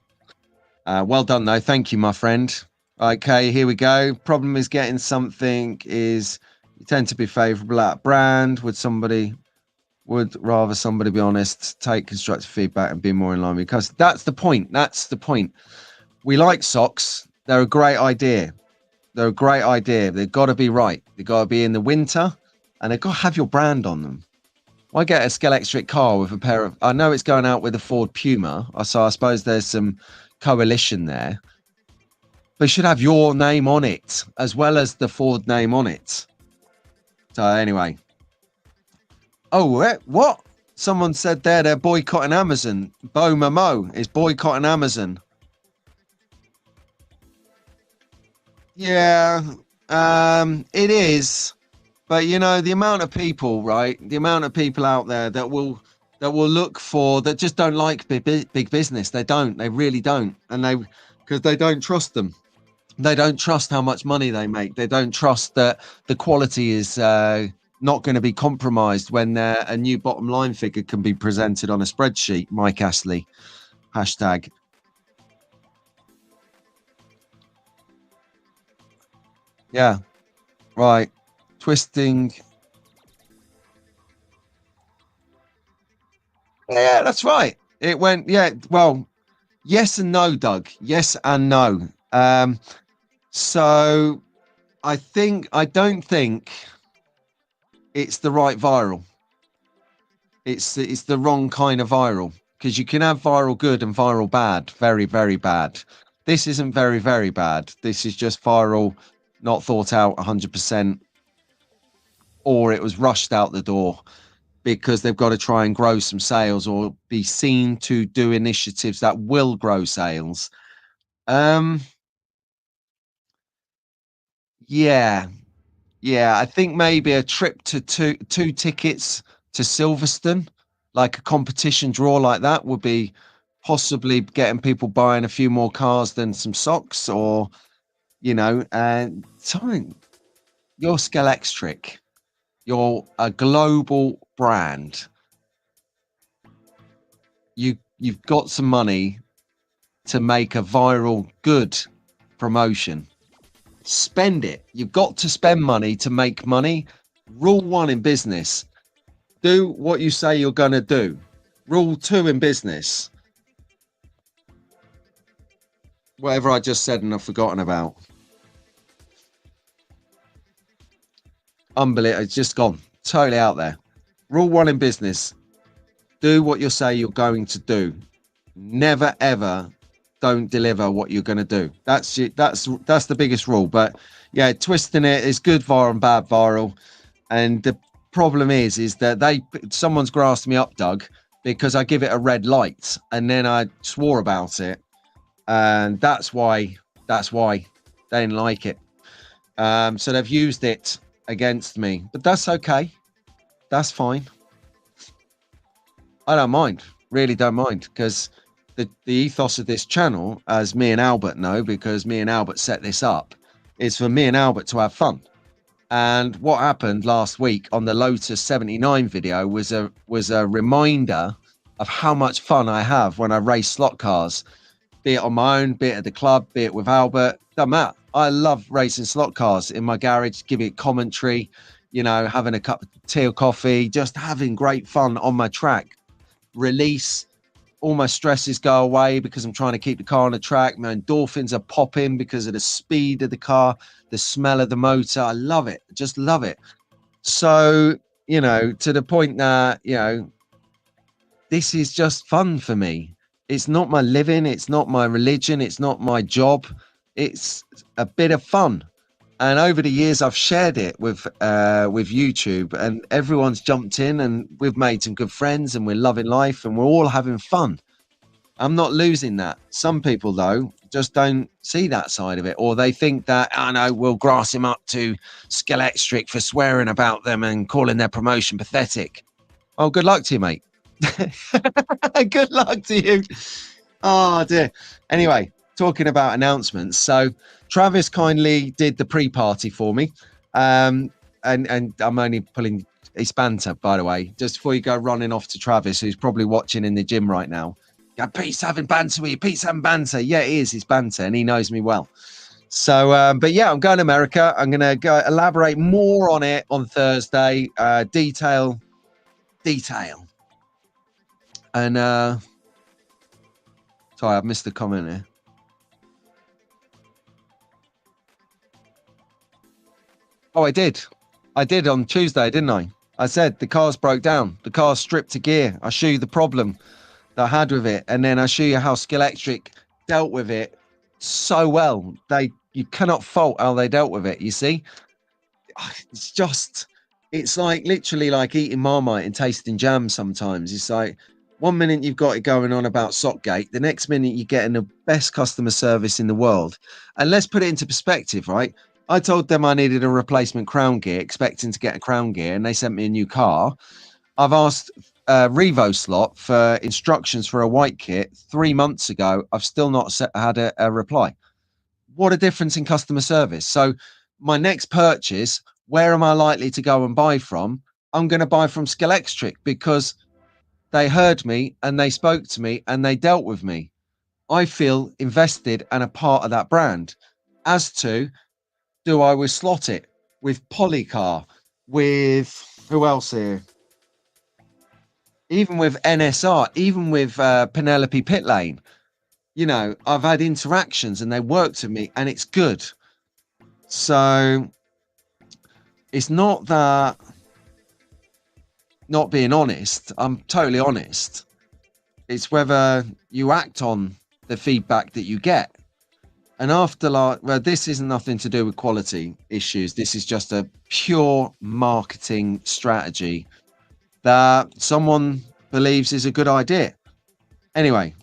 Well done, though. Thank you, my friend. Okay, here we go. Problem is getting something is you tend to be favorable at brand. Would rather somebody be honest, take constructive feedback and be more in line because that's the point. That's the point. We like socks. They're a great idea. They're a great idea. They've got to be right. They've got to be in the winter and they've got to have your brand on them. Why get a Scalextric car with a pair of... I know it's going out with a Ford Puma, so I suppose there's some coalition there. But it should have your name on it, as well as the Ford name on it. So anyway. Oh, what? Someone said there they're boycotting Amazon. Bo Momo is boycotting Amazon. Yeah, it is. But you know, the amount of people, right? The amount of people out there that will look for that just don't like big business. They don't. They really don't. And because they don't trust them. They don't trust how much money they make. They don't trust that the quality is not going to be compromised when a new bottom line figure can be presented on a spreadsheet. Mike Astley, hashtag. Yeah, right. Twisting. Yeah, that's right. It went, yeah, well, yes and no, Doug. Yes and no. So I don't think it's the right viral. It's the wrong kind of viral because you can have viral good and viral bad, very, very bad. This isn't very, very bad. This is just viral, not thought out 100%, or it was rushed out the door because they've got to try and grow some sales or be seen to do initiatives that will grow sales. Yeah, yeah. I think maybe a trip to two tickets to Silverstone, like a competition draw like that, would be possibly getting people buying a few more cars than some socks, or and something. You're Scalextric. You're a global brand. You've got some money to make a viral good promotion. Spend it. You've got to spend money to make money. Rule 1 in business: do what you say you're going to do. Rule 2 in business: whatever I just said and I've forgotten about. Unbelievable. It's just gone totally out there. Rule 1 in business: do what you say you're going to do. Never ever don't deliver what you're going to do. That's the biggest rule. But yeah, twisting it is good viral and bad viral. And the problem is that someone's grassed me up, Doug, because I give it a red light and then I swore about it, and that's why they didn't like it. So they've used it against me, but that's okay. That's fine. I don't mind, really don't mind, because the ethos of this channel, as me and Albert know, because me and Albert set this up, is for me and Albert to have fun. And what happened last week on the Lotus 79 video was a reminder of how much fun I have when I race slot cars, be it on my own, be it at the club, be it with Albert. Doesn't matter. I love racing slot cars in my garage, giving it commentary, you know, having a cup of tea or coffee, just having great fun on my track. Release all my stresses, go away because I'm trying to keep the car on the track. My endorphins are popping because of the speed of the car, the smell of the motor. I love it. Just love it. So, you know, to the point that, you know, this is just fun for me. It's not my living. It's not my religion. It's not my job. It's a bit of fun. And over the years, I've shared it with YouTube, and everyone's jumped in, and we've made some good friends, and we're loving life, and we're all having fun. I'm not losing that. Some people, though, just don't see that side of it, or they think that, I know, we'll grass him up to Scalextric for swearing about them and calling their promotion pathetic. Oh, good luck to you, mate. Good luck to you. Oh, dear. Anyway, talking about announcements. So Travis kindly did the pre-party for me. And I'm only pulling his banter, by the way, just before you go running off to Travis, who's probably watching in the gym right now. Yeah, Pete's having banter with you. Pete's having banter. Yeah, it is. It's banter, and he knows me well. So, but yeah, I'm going to America. I'm going to go elaborate more on it on Thursday. Detail. And sorry, I've missed the comment here. Oh, I did on Tuesday, didn't I? I said the car's broke down. The car's stripped to gear. I show you the problem that I had with it, and then I show you how Scalextric dealt with it so well. You cannot fault how they dealt with it. You see, it's like literally like eating Marmite and tasting jam. Sometimes it's like 1 minute you've got it going on about Sockgate, the next minute you're getting the best customer service in the world. And let's put it into perspective, right? I told them I needed a replacement crown gear, expecting to get a crown gear, and they sent me a new car. I've asked Revo Slot for instructions for a white kit 3 months ago. I've still not had a reply. What a difference in customer service. So my next purchase, where am I likely to go and buy from? I'm going to buy from Scalextric because they heard me and they spoke to me and they dealt with me. I feel invested and a part of that brand. As to, do I with Slot It, with Polycar, with who else here? Even with NSR, even with Penelope Pitlane, you know, I've had interactions and they worked with me and it's good. So it's not that not being honest. I'm totally honest. It's whether you act on the feedback that you get. And after like, well, this isn't nothing to do with quality issues. This is just a pure marketing strategy that someone believes is a good idea. Anyway,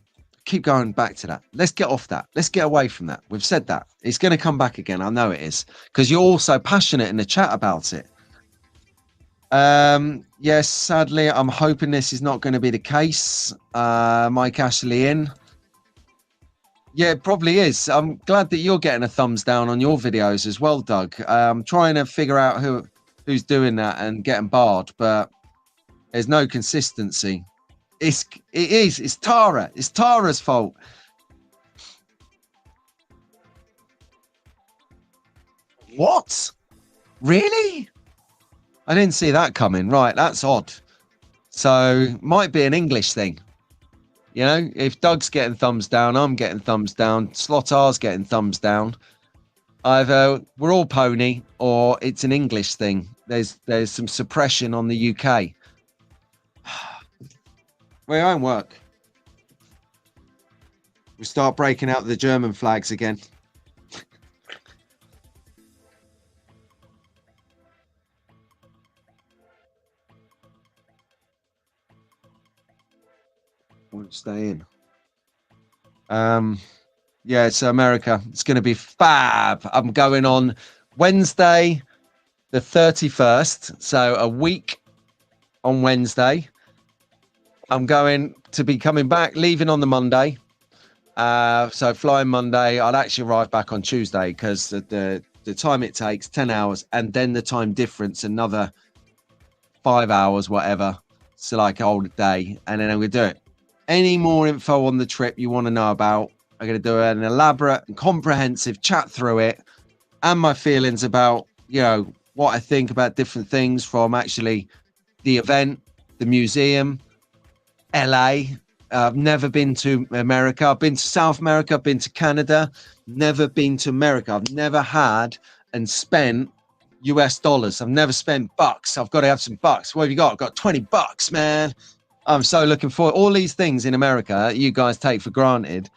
keep going back to that. Let's get off that. Let's get away from that. We've said that. It's going to come back again. I know it is, because you're all so passionate in the chat about it. Yes, sadly, I'm hoping this is not going to be the case. Mike Ashley in. Yeah, it probably is. I'm glad that you're getting a thumbs down on your videos as well, Doug. I'm trying to figure out who's doing that and getting barred, but there's no consistency. It's Tara. It's Tara's fault. What? Really? I didn't see that coming. Right, that's odd. So might be an English thing. You know, if Doug's getting thumbs down, I'm getting thumbs down. Slotar's getting thumbs down. Either we're all pony, or it's an English thing. There's some suppression on the UK. We won't work. We start breaking out the German flags again. Won't stay in. Yeah, it's America. It's going to be fab. I'm going on Wednesday, the 31st. So a week on Wednesday. I'm going to be coming back, leaving on the Monday. So flying Monday. I'll actually arrive back on Tuesday because the time it takes, 10 hours, and then the time difference, another 5 hours, whatever. So like a whole day. And then I'm going to do it. Any more info on the trip you want to know about, I'm going to do an elaborate and comprehensive chat through it and my feelings about, you know, what I think about different things from actually the event, the museum, LA. I've never been to America. I've been to South America. I've been to Canada. Never been to America. I've never had and spent US dollars. I've never spent bucks. I've got to have some bucks. What have you got? I've got 20 bucks, man. I'm so looking forward. All these things in America you guys take for granted.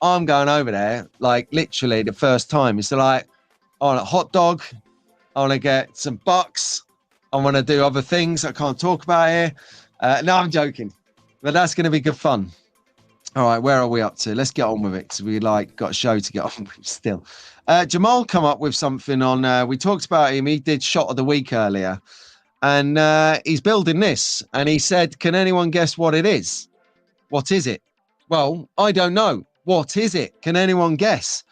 I'm going over there like literally the first time. It's like, I want a hot dog. I want to get some bucks. I want to do other things I can't talk about here. No, I'm joking. But that's going to be good fun. All right, where are we up to? Let's get on with it because we like got a show to get on with still. Jamal come up with something on. We talked about him. He did shot of the week earlier. And he's building this. And he said, can anyone guess what it is? What is it? Well, I don't know. What is it? Can anyone guess?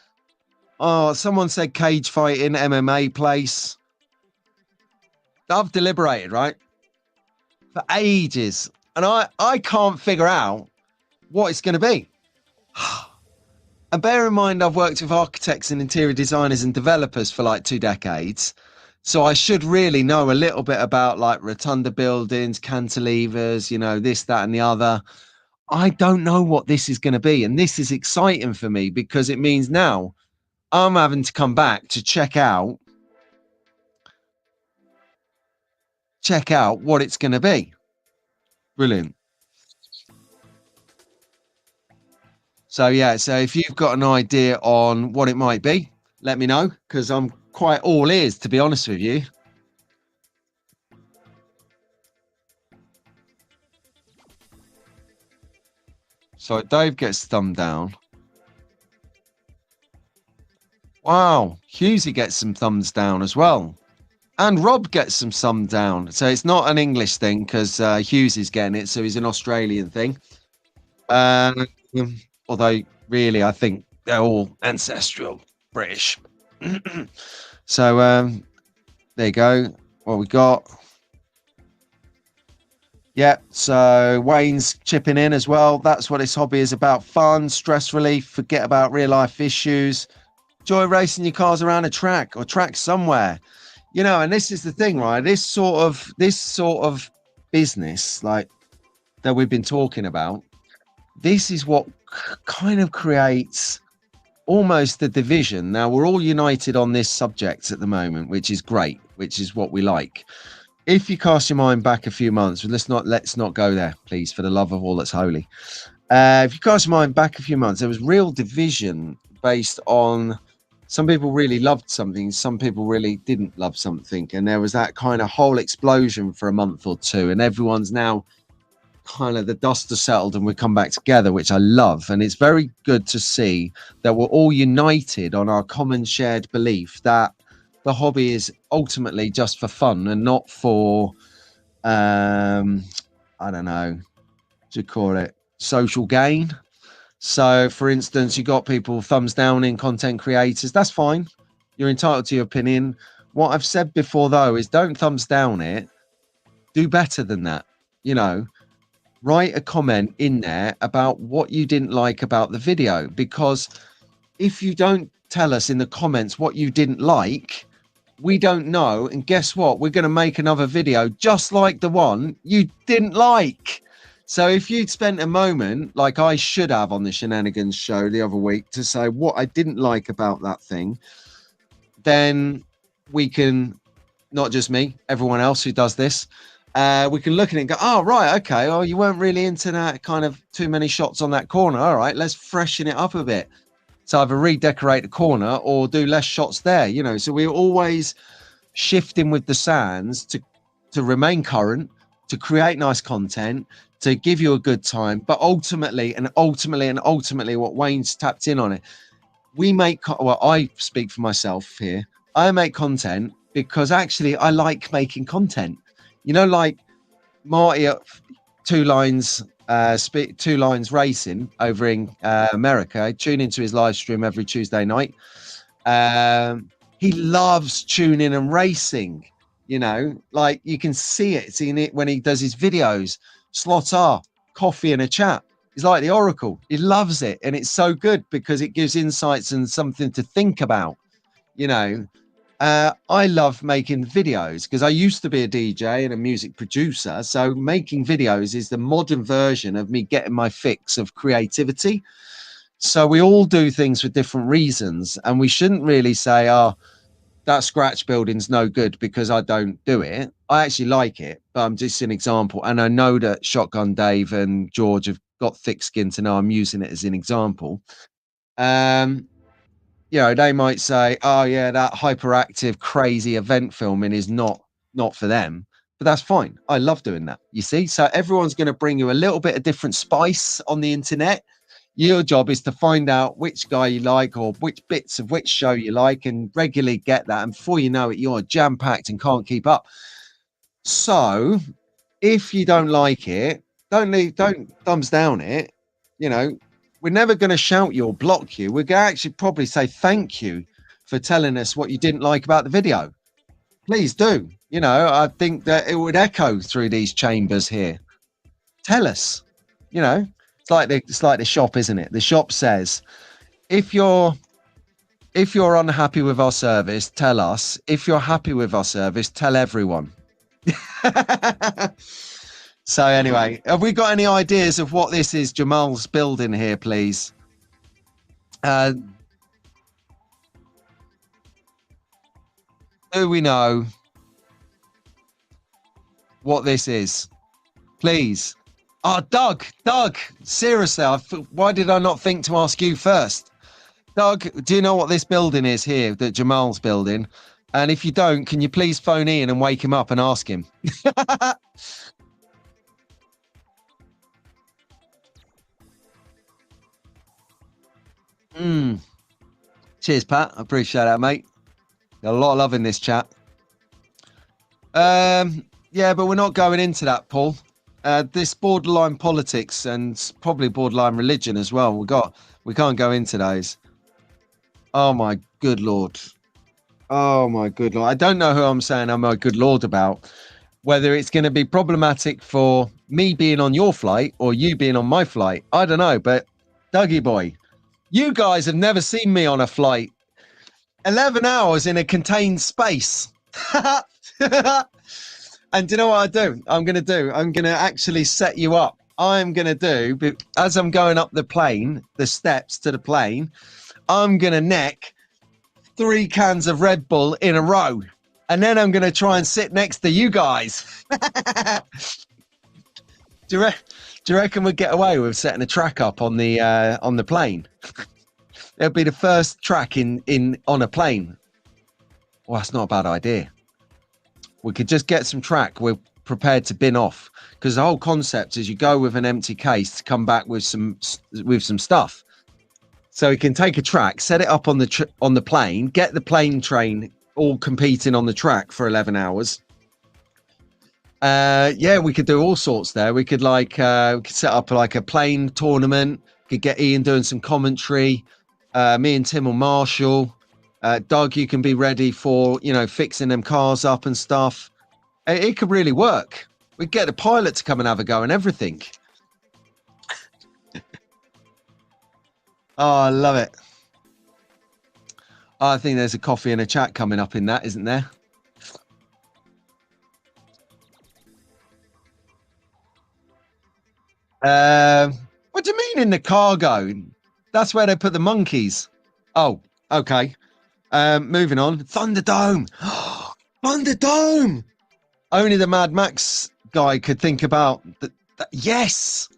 Oh, someone said cage fighting, MMA place. I've deliberated, right? For ages. And I can't figure out what it's going to be. And bear in mind, I've worked with architects and interior designers and developers for like 2 decades. So I should really know a little bit about like rotunda buildings, cantilevers, you know, this, that, and the other. I don't know what this is going to be. And this is exciting for me because it means now I'm having to come back to check out what it's going to be. Brilliant. So, yeah, so if you've got an idea on what it might be, let me know because I'm quite all ears, to be honest with you. So Dave gets thumb down. Wow, Hughesy gets some thumbs down as well. And Rob gets some thumb down. So it's not an English thing because Hughes is getting it. So he's an Australian thing. Although really, I think they're all ancestral British. So there you go. What we got. Yeah, so Wayne's chipping in as well. That's what this hobby is about. Fun, stress relief, forget about real life issues. Enjoy racing your cars around a track or track somewhere. You know, and this is the thing, right? This sort of business like that we've been talking about, this is what kind of creates almost a division. Now we're all united on this subject at the moment, which is great, which is what we like. If you cast your mind back a few months, let's not go there, please, for the love of all that's holy. If you cast your mind back a few months, there was real division based on some people really loved something, some people really didn't love something, and there was that kind of whole explosion for a month or two, and everyone's now kind of the dust has settled and we come back together, which I love. And it's very good to see that we're all united on our common shared belief that the hobby is ultimately just for fun and not for I don't know to call it social gain. So for instance, you got people thumbs down in content creators. That's fine, you're entitled to your opinion. What I've said before though is don't thumbs down it, do better than that. You know, write a comment in there about what you didn't like about the video, because if you don't tell us in the comments what you didn't like, we don't know. And guess what? We're going to make another video just like the one you didn't like. So if you'd spent a moment, like I should have on the Shenanigans show the other week, to say what I didn't like about that thing, then we can, not just me, everyone else who does this, we can look at it and go, oh, right, okay, oh, you weren't really into that kind of too many shots on that corner. All right, let's freshen it up a bit. So either redecorate the corner or do less shots there, you know. So we're always shifting with the sands to remain current, to create nice content, to give you a good time. But ultimately, what Wayne's tapped in on it, we make, well, I speak for myself here. I make content because actually I like making content. You know, like Marty at Two Lines Racing over in America. Tune into his live stream every Tuesday night. He loves tuning and racing. You know, like you can see it, seeing it when he does his videos. Slot R, coffee and a chat. He's like the Oracle. He loves it, and it's so good because it gives insights and something to think about. You know, I love making videos because I used to be a DJ and a music producer. So making videos is the modern version of me getting my fix of creativity. So we all do things for different reasons, and we shouldn't really say, oh, that scratch building's no good because I don't do it. I actually like it, but I'm just an example. And I know that Shotgun Dave and George have got thick skin to know I'm using it as an example. You know, they might say, oh yeah, that hyperactive, crazy event filming is not for them, but that's fine. I love doing that. You see, so everyone's going to bring you a little bit of different spice on the internet. Your job is to find out which guy you like or which bits of which show you like and regularly get that. And before you know it, you're jam-packed and can't keep up. So if you don't like it, don't thumbs down it. You know, we're never going to shout you or block you. We're going to actually probably say thank you for telling us what you didn't like about the video. Please do. You know, I think that it would echo through these chambers here. Tell us, you know. It's like the shop, isn't it? The shop says, if you're unhappy with our service, tell us. If you're happy with our service, tell everyone. So anyway, have we got any ideas of what this is Jamal's building here, please? Do we know what this is? Please. Oh, Doug, seriously, why did I not think to ask you first? Doug, do you know what this building is here that Jamal's building? And if you don't, can you please phone Ian and wake him up and ask him? Cheers, Pat. I appreciate that, mate. Got a lot of love in this chat. Yeah, but we're not going into that, Paul. This borderline politics and probably borderline religion as well. We can't go into those. Oh my good lord. Oh my good lord. I don't know who I'm saying I'm a good lord about. Whether it's going to be problematic for me being on your flight or you being on my flight. I don't know, but Dougie boy, you guys have never seen me on a flight. 11 hours in a contained space. And do you know what I do? I'm going to actually set you up. I'm going to do, as I'm going up the plane, the steps to the plane, I'm going to neck 3 cans of Red Bull in a row. And then I'm going to try and sit next to you guys. Do you reckon we'd get away with setting a track up on the plane? It'll be the first track on a plane. Well, that's not a bad idea. We could just get some track we're prepared to bin off, because the whole concept is you go with an empty case to come back with some stuff. So we can take a track, set it up on the plane, get the plane train all competing on the track for 11 hours. Yeah, we could do all sorts there. We could we could set up like a plane tournament. Could get Ian doing some commentary. Me and Tim or Marshall. Doug, you can be ready for, fixing them cars up and stuff. It could really work. We'd get the pilot to come and have a go and everything. Oh, I love it. I think there's a coffee and a chat coming up in that, isn't there? What do you mean in the cargo? That's where they put the monkeys. Oh, okay. Moving on. Thunderdome. Thunderdome. Only the Mad Max guy could think about that. Yes.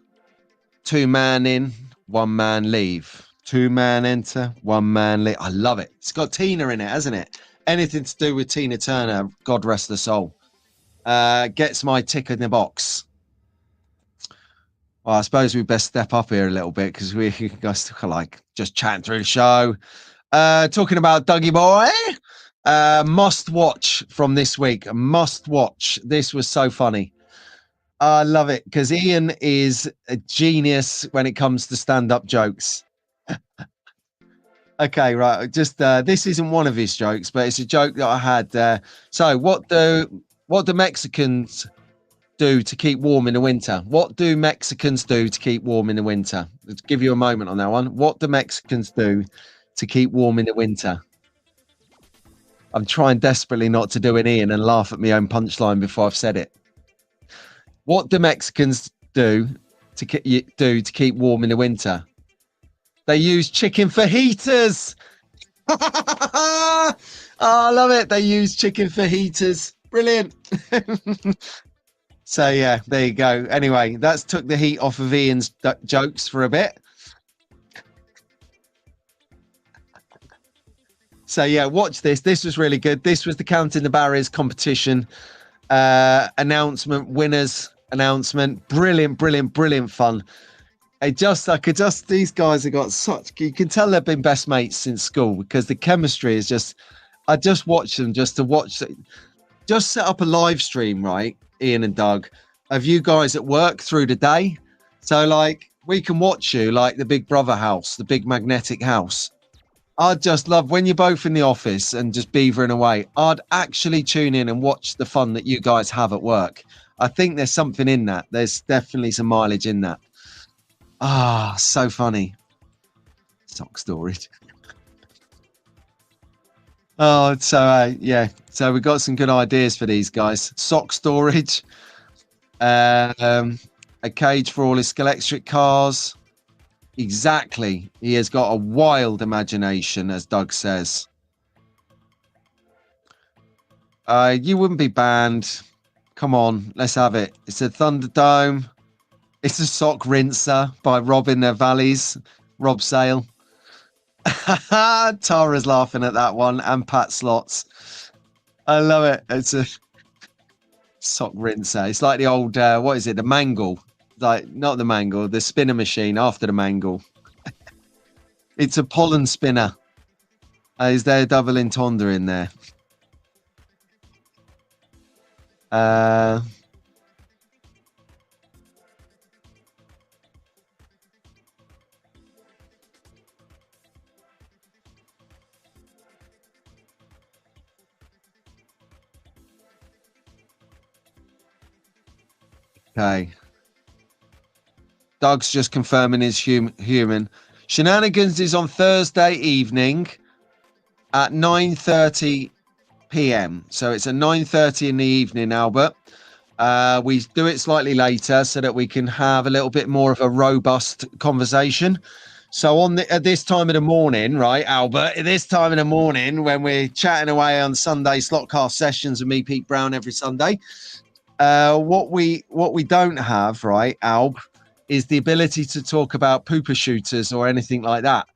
2 man in, 1 man leave. 2 man enter, 1 man leave. I love it. It's got Tina in it, hasn't it? Anything to do with Tina Turner, God rest her soul. Gets my tick in the box. Well, I suppose we best step up here a little bit because we guys like just chatting through the show. Talking about Dougie Boy. Must watch from this week. Must watch. This was so funny. I love it because Ian is a genius when it comes to stand-up jokes. Okay, right. Just this isn't one of his jokes, but it's a joke that I had. So, what do Mexicans do to keep warm in the winter? What do Mexicans do to keep warm in the winter? Let's give you a moment on that one. What do Mexicans do to keep warm in the winter? I'm trying desperately not to do an Ian and laugh at my own punchline before I've said it. What do Mexicans do to keep warm in the winter? They use chicken fajitas. Oh, I love it. They use chicken fajitas. Brilliant. So yeah, there you go. Anyway, that's took the heat off of Ian's jokes for a bit. So yeah, watch this. This was really good. This was the Counting the Barriers competition announcement, winners announcement. Brilliant, brilliant, brilliant fun. These guys have got such, you can tell they've been best mates since school because the chemistry is just, I just watch them just set up a live stream, right? Ian and Doug, of you guys at work through the day. So like we can watch you like the Big Brother house, the big magnetic house. I just love when you're both in the office and just beavering away. I'd actually tune in and watch the fun that you guys have at work. I think there's something in that. There's definitely some mileage in that. Ah, so funny. Sock storage. Oh, so yeah. So we got some good ideas for these guys. Sock storage. A cage for all his Scalextric cars. Exactly. He has got a wild imagination, as Doug says. You wouldn't be banned. Come on, let's have it. It's a Thunderdome. It's a sock rinser by Rob in their valleys. Rob Sale. Tara's laughing at that one, and Pat Slots. I love it. It's a sock rinser. It's like the old what is it? The mangle. Like not the mangle, the spinner machine after the mangle. It's a pollen spinner. Is there a double entendre in there? Okay. Doug's just confirming his human. Shenanigans is on Thursday evening at 9:30 p.m. So it's at 9:30 in the evening, Albert. We do it slightly later so that we can have a little bit more of a robust conversation. So at this time of the morning, right, Albert, at this time of the morning when we're chatting away on Sunday Slotcast sessions with me, Pete Brown, every Sunday, what we don't have, right, Alb, is the ability to talk about pooper shooters or anything like that,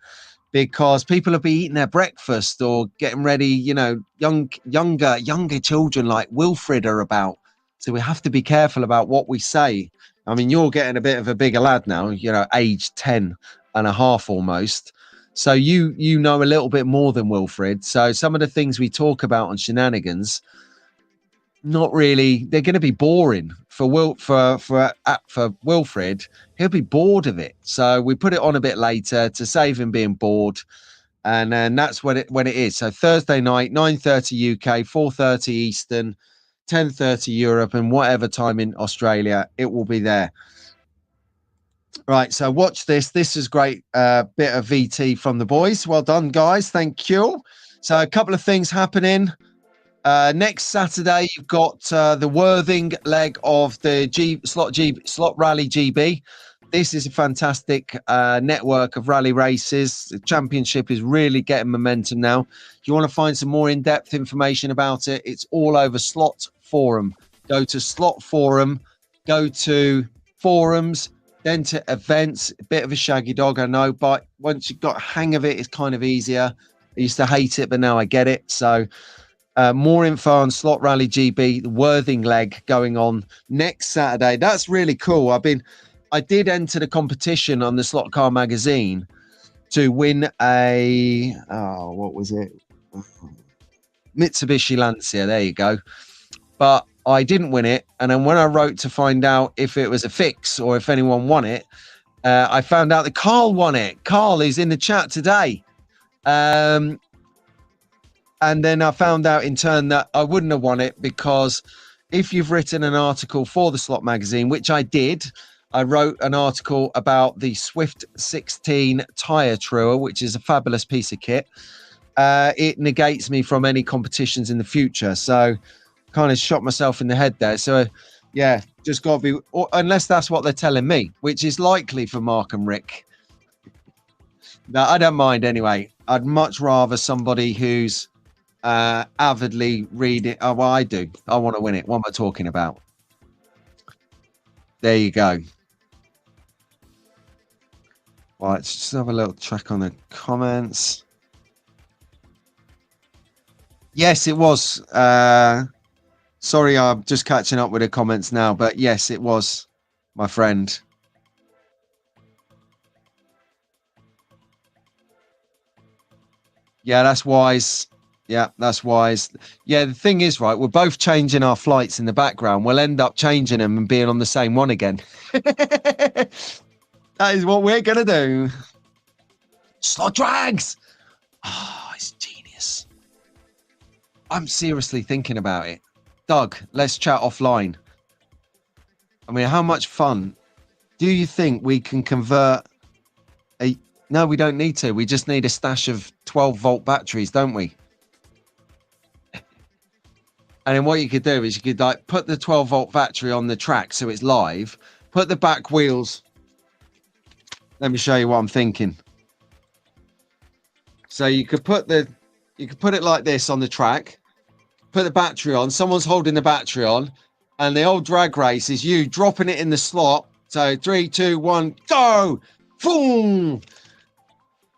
because people will be eating their breakfast or getting ready. You know, younger children like Wilfred are about, so we have to be careful about what we say. I mean, you're getting a bit of a bigger lad now, you know, age 10 and a half almost. So you know a little bit more than Wilfred. So some of the things we talk about on Shenanigans, not really, they're going to be boring for Wilfred. He'll be bored of it, so we put it on a bit later to save him being bored, and then that's when it is. So Thursday night, 9:30 UK, 4:30 Eastern, 10:30 Europe, and whatever time in Australia, it will be there. Right, so watch this. This is great bit of VT from the boys. Well done, guys. Thank you. So a couple of things happening. Next Saturday, you've got the Worthing leg of the Slot Rally GB. This is a fantastic network of rally races. The championship is really getting momentum now. If you want to find some more in-depth information about it, it's all over Slot Forum. Go to Slot Forum, go to forums, then to events. A bit of a shaggy dog, I know, but once you've got a hang of it, it's kind of easier. I used to hate it, but now I get it. So more info on Slot Rally GB, the Worthing leg going on next Saturday. That's really cool. I did enter the competition on the Slot Car magazine to win a, what was it? Mitsubishi Lancia. There you go. But I didn't win it. And then when I wrote to find out if it was a fix or if anyone won it, I found out that Carl won it. Carl is in the chat today. And then I found out in turn that I wouldn't have won it, because if you've written an article for the Slot magazine, which I did, I wrote an article about the Swift 16 tyre truer, which is a fabulous piece of kit. It negates me from any competitions in the future. So kind of shot myself in the head there. So yeah, just got to be, unless that's what they're telling me, which is likely for Mark and Rick. No, I don't mind anyway. I'd much rather somebody who's avidly read it. Oh, well, I do. I want to win it. What am I talking about? There you go. All right, let's just have a little check on the comments. Yes, it was. Sorry, I'm just catching up with the comments now, but yes, it was, my friend. Yeah, that's wise. Yeah, that's wise. Yeah, the thing is, right, we're both changing our flights in the background. We'll end up changing them and being on the same one again. That is what we're going to do. Slot drags. Oh, it's genius. I'm seriously thinking about it. Doug, let's chat offline. I mean, how much fun do you think we can convert a... No, we don't need to. We just need a stash of 12-volt batteries, don't we? And then what you could do is you could like put the 12-volt battery on the track so it's live, put the back wheels. Let me show you what I'm thinking. So you could put it like this on the track, put the battery on, someone's holding the battery on, and the old drag race is you dropping it in the slot. So 3, 2, 1, go! Boom!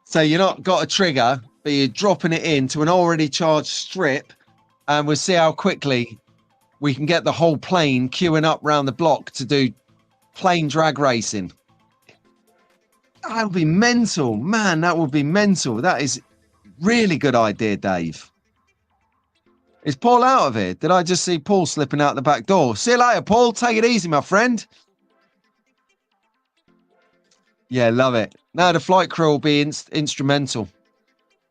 So you're not got a trigger, but you're dropping it into an already charged strip. And we'll see how quickly we can get the whole plane queuing up around the block to do plane drag racing. That would be mental. Man, that would be mental. That is really good idea, Dave. Is Paul out of here? Did I just see Paul slipping out the back door? See you later, Paul. Take it easy, my friend. Yeah, love it. Now the flight crew will be instrumental.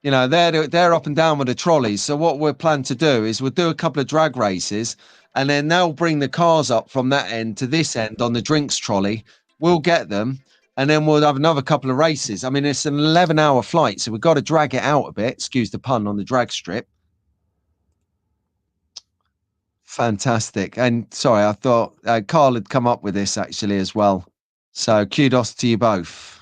You know, they're up and down with the trolleys. So what we're planning to do is we'll do a couple of drag races, and then they'll bring the cars up from that end to this end on the drinks trolley. We'll get them, and then we'll have another couple of races. I mean, it's an 11-hour flight, so we've got to drag it out a bit. Excuse the pun on the drag strip. Fantastic. And sorry, I thought Carl had come up with this actually as well. So kudos to you both.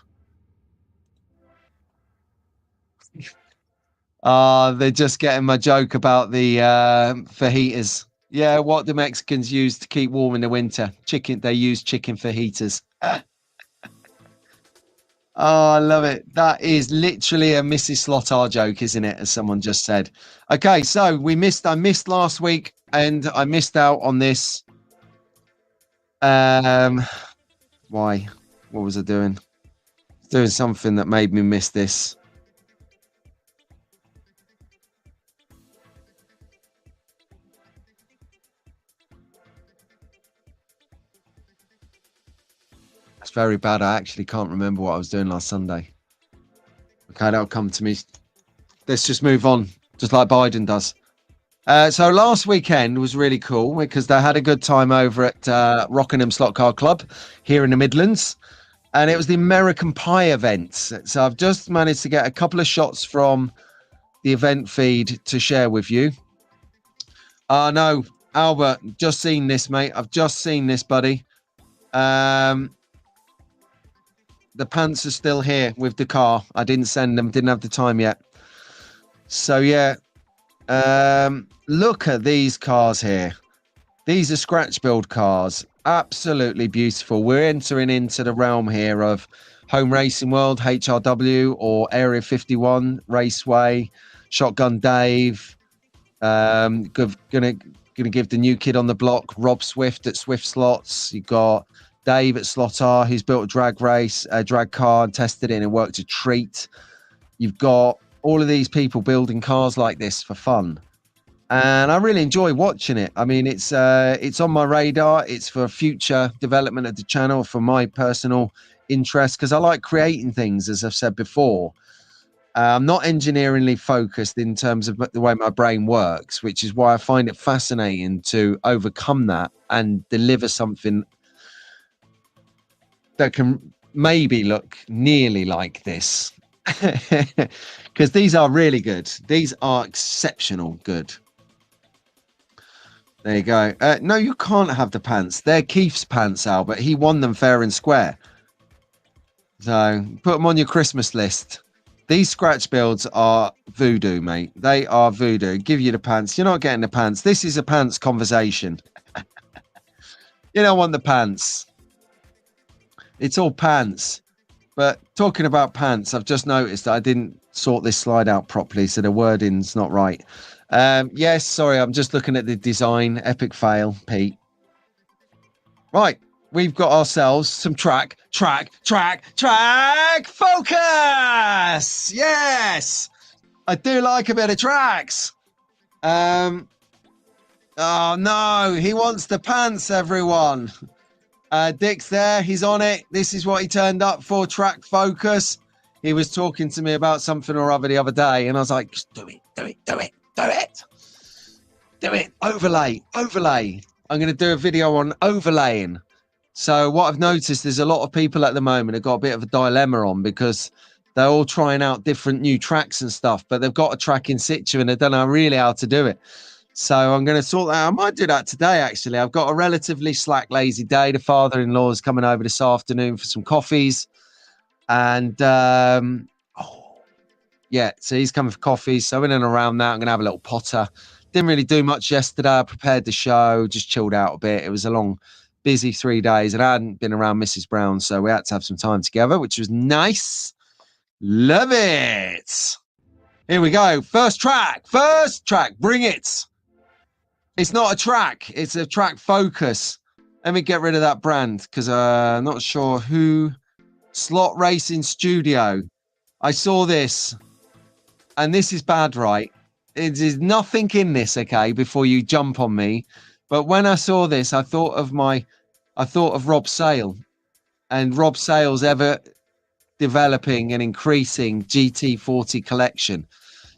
They're just getting my joke about the fajitas. Yeah, what the Mexicans use to keep warm in the winter. Chicken. They use chicken fajitas. Oh, I love it. That is literally a Mrs. Slottar joke, isn't it? As someone just said. Okay, so I missed last week, and I missed out on this. Why? What was I doing? Doing something that made me miss this. It's very bad. I actually can't remember what I was doing last Sunday. Okay, that'll come to me. Let's just move on, just like Biden does. So last weekend was really cool because they had a good time over at Rockingham Slot Car Club here in the Midlands. And it was the American Pie event. So I've just managed to get a couple of shots from the event feed to share with you. No, Albert, just seen this, mate. I've just seen this, buddy. The pants are still here with the car. I didn't send them, didn't have the time yet. So yeah, look at these cars here. These are scratch build cars. Absolutely beautiful. We're entering into the realm here of Home Racing World, HRW, or Area 51 Raceway, Shotgun Dave. Gonna give the new kid on the block, Rob Swift at Swift Slots. You got Dave at Slot R, who's built a drag race, a drag car, and tested it, and it worked a treat. You've got all of these people building cars like this for fun, and I really enjoy watching it. I mean, it's on my radar. It's for future development of the channel, for my personal interest, because I like creating things, as I've said before. I'm not engineeringly focused in terms of the way my brain works, which is why I find it fascinating to overcome that and deliver something that can maybe look nearly like this. Because these are really good. These are exceptional good. There you go. No, you can't have the pants. They're Keith's pants, Albert. He won them fair and square. So put them on your Christmas list. These scratch builds are voodoo, mate. They are voodoo. Give you the pants. You're not getting the pants. This is a pants conversation. You don't want the pants. It's all pants. But talking about pants, I've just noticed that I didn't sort this slide out properly, so the wording's not right. Yes, sorry, I'm just looking at the design. Epic fail, Pete. Right. We've got ourselves some track focus. Yes, I do like a bit of tracks. Oh no, he wants the pants, everyone. Dick's there, he's on it. This is what he turned up for, track focus. He was talking to me about something or other the other day, and I was like, just do it. Overlay. I'm going to do a video on overlaying. So what I've noticed is a lot of people at the moment have got a bit of a dilemma on, because they're all trying out different new tracks and stuff, but they've got a track in situ and they don't know really how to do it. So I'm going to sort that out. I might do that today, actually. I've got a relatively slack, lazy day. The father-in-law is coming over this afternoon for some coffees. And yeah, so he's coming for coffees. So in and around that, I'm going to have a little potter. Didn't really do much yesterday. I prepared the show, just chilled out a bit. It was a long, busy 3 days, and I hadn't been around Mrs. Brown, so we had to have some time together, which was nice. Love it. Here we go. First track. Bring it. It's not a track. It's a track focus. Let me get rid of that brand, because I'm not sure who. Slot Racing Studio. I saw this, and this is bad, right? There's nothing in this, okay, before you jump on me. But when I saw this, I thought of Rob Sale, and Rob Sale's ever developing and increasing GT40 collection.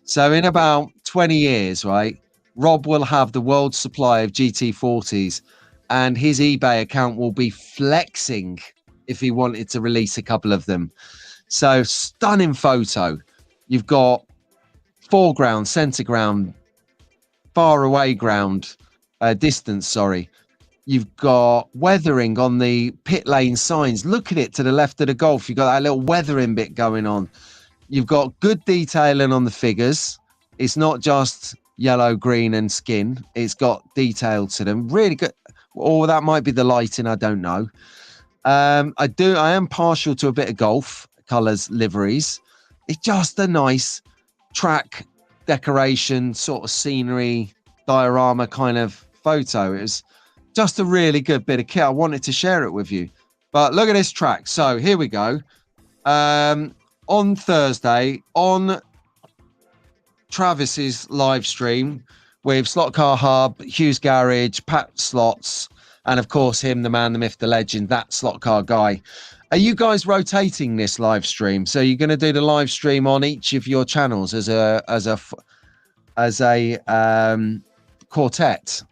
So in about 20 years, right, Rob will have the world's supply of GT40s, and his eBay account will be flexing if he wanted to release a couple of them. So stunning photo. You've got foreground, center ground, far away ground, distance, sorry. You've got weathering on the pit lane signs. Look at it to the left of the Golf. You've got that little weathering bit going on. You've got good detailing on the figures. It's not just yellow, green, and skin. It's got detail to them. Really good. Or that might be the lighting. I don't know. I am partial to a bit of Golf colours, liveries. It's just a nice track decoration, sort of scenery, diorama kind of photo. It was just a really good bit of kit. I wanted to share it with you. But look at this track. So here we go. On Thursday, on Travis's live stream with Slot Car Hub, Hughes Garage, Pat Slots, and of course him, the man, the myth, the legend, that slot car guy. Are you guys rotating this live stream? So you're going to do the live stream on each of your channels as a quartet,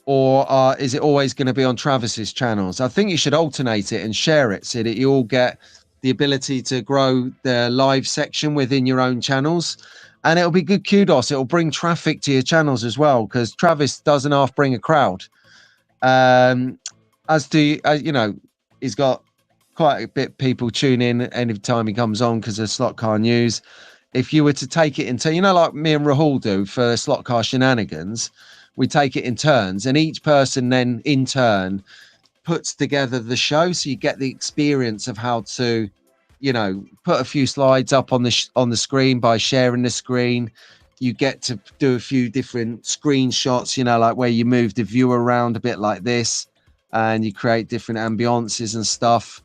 or is it always going to be on Travis's channels? I think you should alternate it and share it so that you all get the ability to grow the live section within your own channels. And it'll be good kudos. It'll bring traffic to your channels as well, because Travis doesn't half bring a crowd. As to, you know, he's got quite a bit of people tune in any time he comes on because of slot car news. If you were to take it into, you know, like me and Rahul do for slot car shenanigans, we take it in turns, and each person then in turn puts together the show, so you get the experience of how to, you know, put a few slides up on the screen by sharing the screen. You get to do a few different screenshots, you know, like where you move the view around a bit like this, and you create different ambiances and stuff.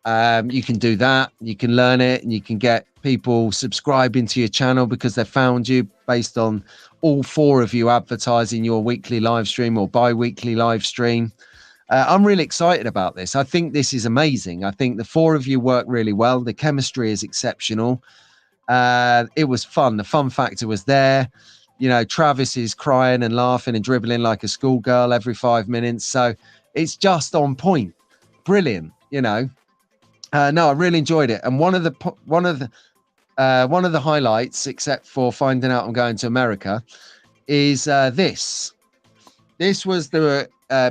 You can do that. You can learn it, and you can get people subscribing to your channel because they found you based on all four of you advertising your weekly live stream or bi-weekly live stream. I'm really excited about this. I think this is amazing. I think the four of you work really well. The chemistry is exceptional. It was fun. The fun factor was there. You know, Travis is crying and laughing and dribbling like a schoolgirl every 5 minutes. So it's just on point. Brilliant. You know, no, I really enjoyed it. And one of the highlights, except for finding out I'm going to America, is this. This was the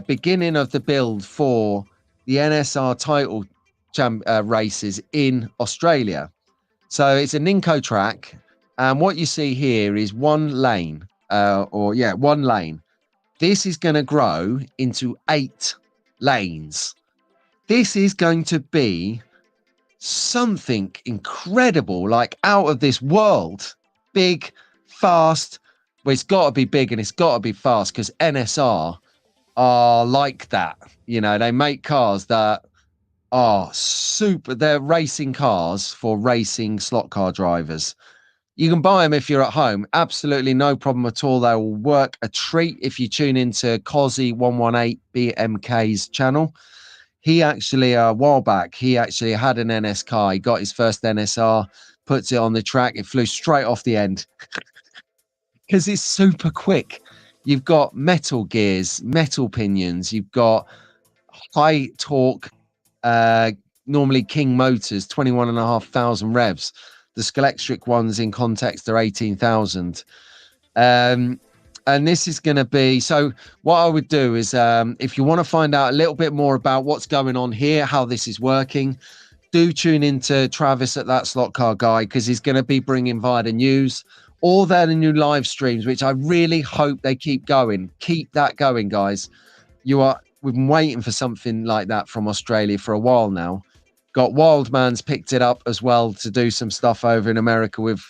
beginning of the build for the NSR title races in Australia. So it's a Ninko track, and what you see here is one lane, one lane. This is going to grow into 8 lanes. This is going to be something incredible, like out of this world. Big, fast. Well, it's got to be big and it's got to be fast, because NSR are like that. You know, they make cars that are super. They're racing cars for racing slot car drivers. You can buy them if you're at home. Absolutely no problem at all. They will work a treat if you tune into Cozzy118 BMK's channel. He actually, a while back, he actually had an NS car. He got his first NSR, puts it on the track. It flew straight off the end because it's super quick. You've got metal gears, metal pinions. You've got high torque, normally King motors, 21,500 revs. The Scalextric ones in context are 18,000. And this is going to be, so what I would do is, if you want to find out a little bit more about what's going on here, how this is working, do tune into Travis at That Slot Car Guy, because he's going to be bringing via the news all their new live streams, which I really hope they keep going. Keep that going, guys. We've been waiting for something like that from Australia for a while now. Got Wildman's picked it up as well to do some stuff over in America with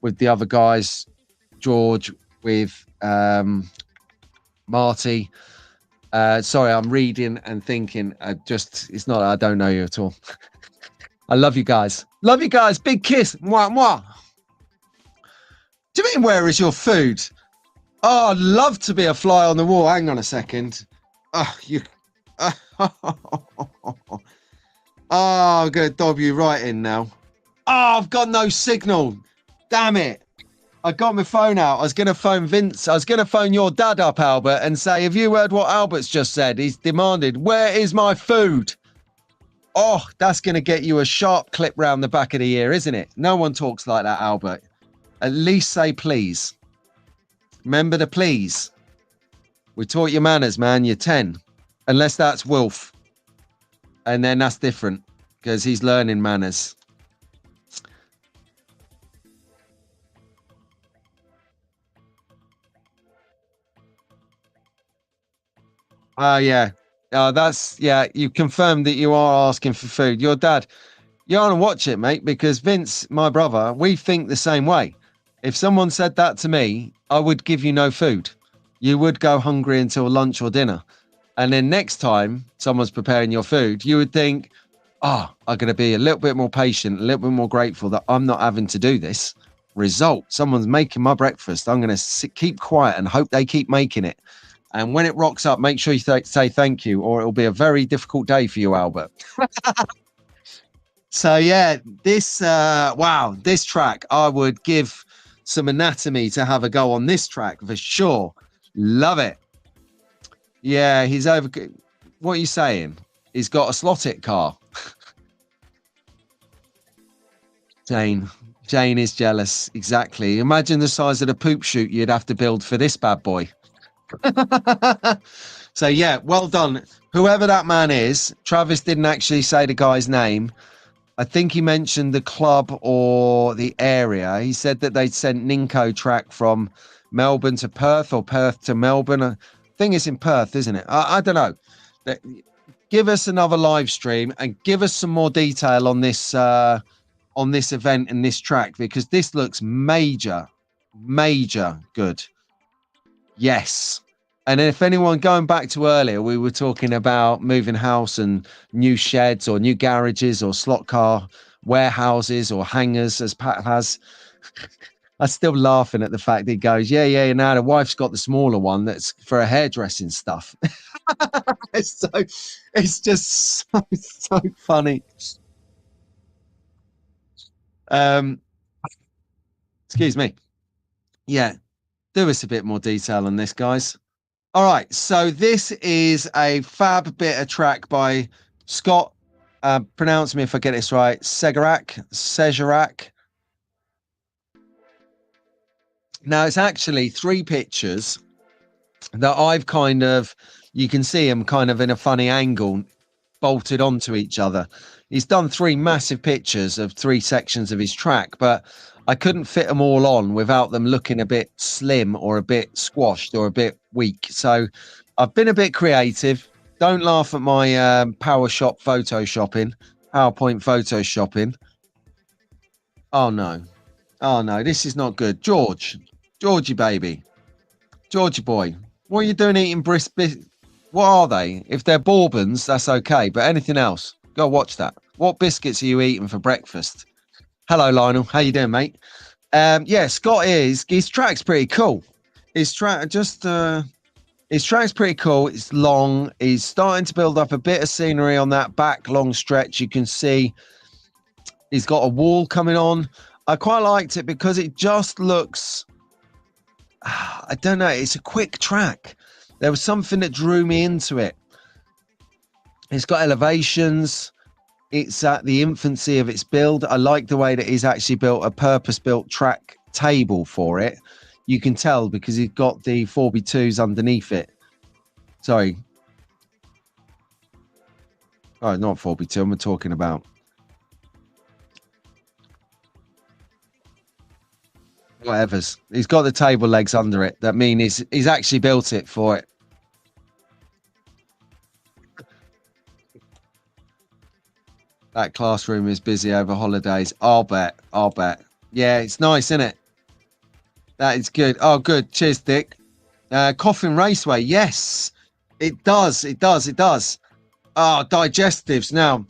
the other guys, George, with Marty. Sorry, I'm reading and thinking. It's not, I don't know you at all. I love you guys. Love you guys. Big kiss. Mwah, mwah. Do you mean, where is your food? Oh, I'd love to be a fly on the wall. Hang on a second. Oh, you. Oh, I'm going to dob you right in now. Oh, I've got no signal. Damn it. I got my phone out. I was going to phone Vince. I was going to phone your dad up, Albert, and say, have you heard what Albert's just said? He's demanded, where is my food? Oh, that's going to get you a sharp clip round the back of the ear, isn't it? No one talks like that, Albert. At least say please. Remember the please. We taught you manners, man. You're 10. Unless that's Wolf. And then that's different, because he's learning manners. Yeah. You confirmed that you are asking for food. Your dad, you want to watch it, mate, because Vince, my brother, we think the same way. If someone said that to me, I would give you no food. You would go hungry until lunch or dinner. And then next time someone's preparing your food, you would think, I'm going to be a little bit more patient, a little bit more grateful that I'm not having to do this. Result, someone's making my breakfast. I'm going to keep quiet and hope they keep making it. And when it rocks up, make sure you say thank you, or it'll be a very difficult day for you, Albert. So, yeah, this track, I would give some anatomy to have a go on this track for sure. Love it. Yeah, he's over. What are you saying? He's got a slot it car. Jane, Jane is jealous. Exactly. Imagine the size of the poop chute you'd have to build for this bad boy. So yeah, well done. Whoever that man is, Travis didn't actually say the guy's name. I think he mentioned the club or the area. He said that they'd sent Ninko track from Melbourne to Perth or Perth to Melbourne. I think it's in Perth, isn't it? I don't know. Give us another live stream and give us some more detail on this event and this track, because this looks major good. Yes. And if anyone, going back to earlier, we were talking about moving house and new sheds or new garages or slot car warehouses or hangars, as Pat has. I'm still laughing at the fact that he goes, yeah, now the wife's got the smaller one that's for her hairdressing stuff. It's just so funny. Excuse me. Yeah, do us a bit more detail on this, guys. All right, so this is a fab bit of track by Scott. Pronounce me if I get this right. Sejarac. Now, it's actually 3 pictures that I've kind of, you can see them kind of in a funny angle, bolted onto each other. He's done 3 massive pictures of 3 sections of his track, but I couldn't fit them all on without them looking a bit slim or a bit squashed or a bit weak. So I've been a bit creative. Don't laugh at my PowerPoint photoshopping. Oh no, this is not good. Georgie baby, Georgie boy, what are you doing eating what are they? If they're bourbons, that's okay, but anything else, go watch that. What biscuits are you eating for breakfast? Hello, Lionel. How you doing, mate? Yeah, Scott his track's pretty cool. His track's pretty cool. It's long. He's starting to build up a bit of scenery on that back long stretch. You can see he's got a wall coming on. I quite liked it because it just looks, I don't know, it's a quick track. There was something that drew me into it. It's got elevations. It's at the infancy of its build. I like the way that he's actually built a purpose-built track table for it. You can tell because he's got the 4x2s underneath it. Sorry. Oh, not 4x2. I'm talking about. Whatever's. He's got the table legs under it. That means he's actually built it for it. That classroom is busy over holidays. I'll bet. Yeah, it's nice, isn't it? That is good. Oh, good. Cheers, Dick. Coffin Raceway. Yes, it does. Oh, digestives. Now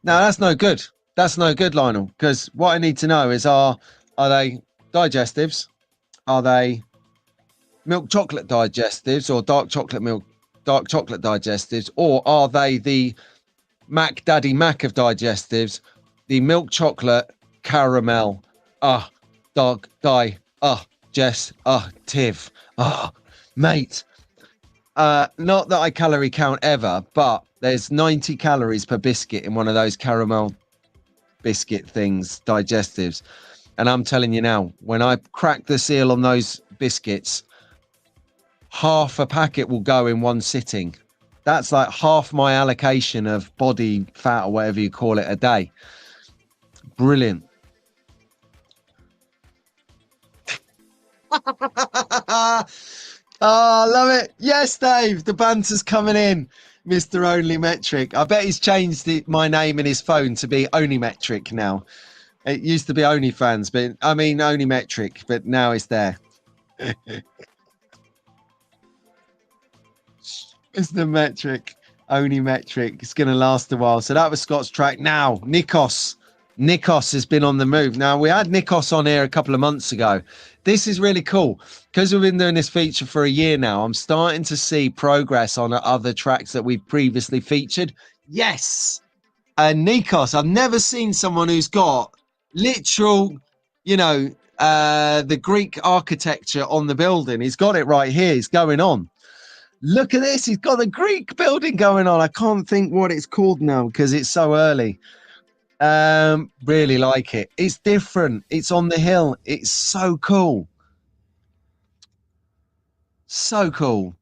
that's no good. That's no good, Lionel. Because what I need to know is, are they digestives? Are they milk chocolate digestives or dark chocolate digestives? Or are they the Mac Daddy Mac of digestives, the milk chocolate caramel, dog, die, Jess, Tiv, mate. Not that I calorie count ever, but there's 90 calories per biscuit in one of those caramel biscuit things, digestives. And I'm telling you now, when I crack the seal on those biscuits, half a packet will go in one sitting. That's like half my allocation of body fat or whatever you call it a day. Brilliant. Oh, I love it. Yes, Dave, the banter's coming in. Mr. Only Metric. I bet he's changed my name in his phone to be Only Metric now. It used to be OnlyFans, but I mean Only Metric, but now it's there. It's the Metric, Only Metric. It's going to last a while. So that was Scott's track. Now, Nikos has been on the move. Now, we had Nikos on here a couple of months ago. This is really cool. Because we've been doing this feature for a year now, I'm starting to see progress on other tracks that we've previously featured. Yes! And Nikos, I've never seen someone who's got literal, the Greek architecture on the building. He's got it right here. He's going on. Look at this. He's got the Greek building going on. I can't think what it's called now because it's so early. Really like it. It's different. It's on the hill. It's so cool. So cool.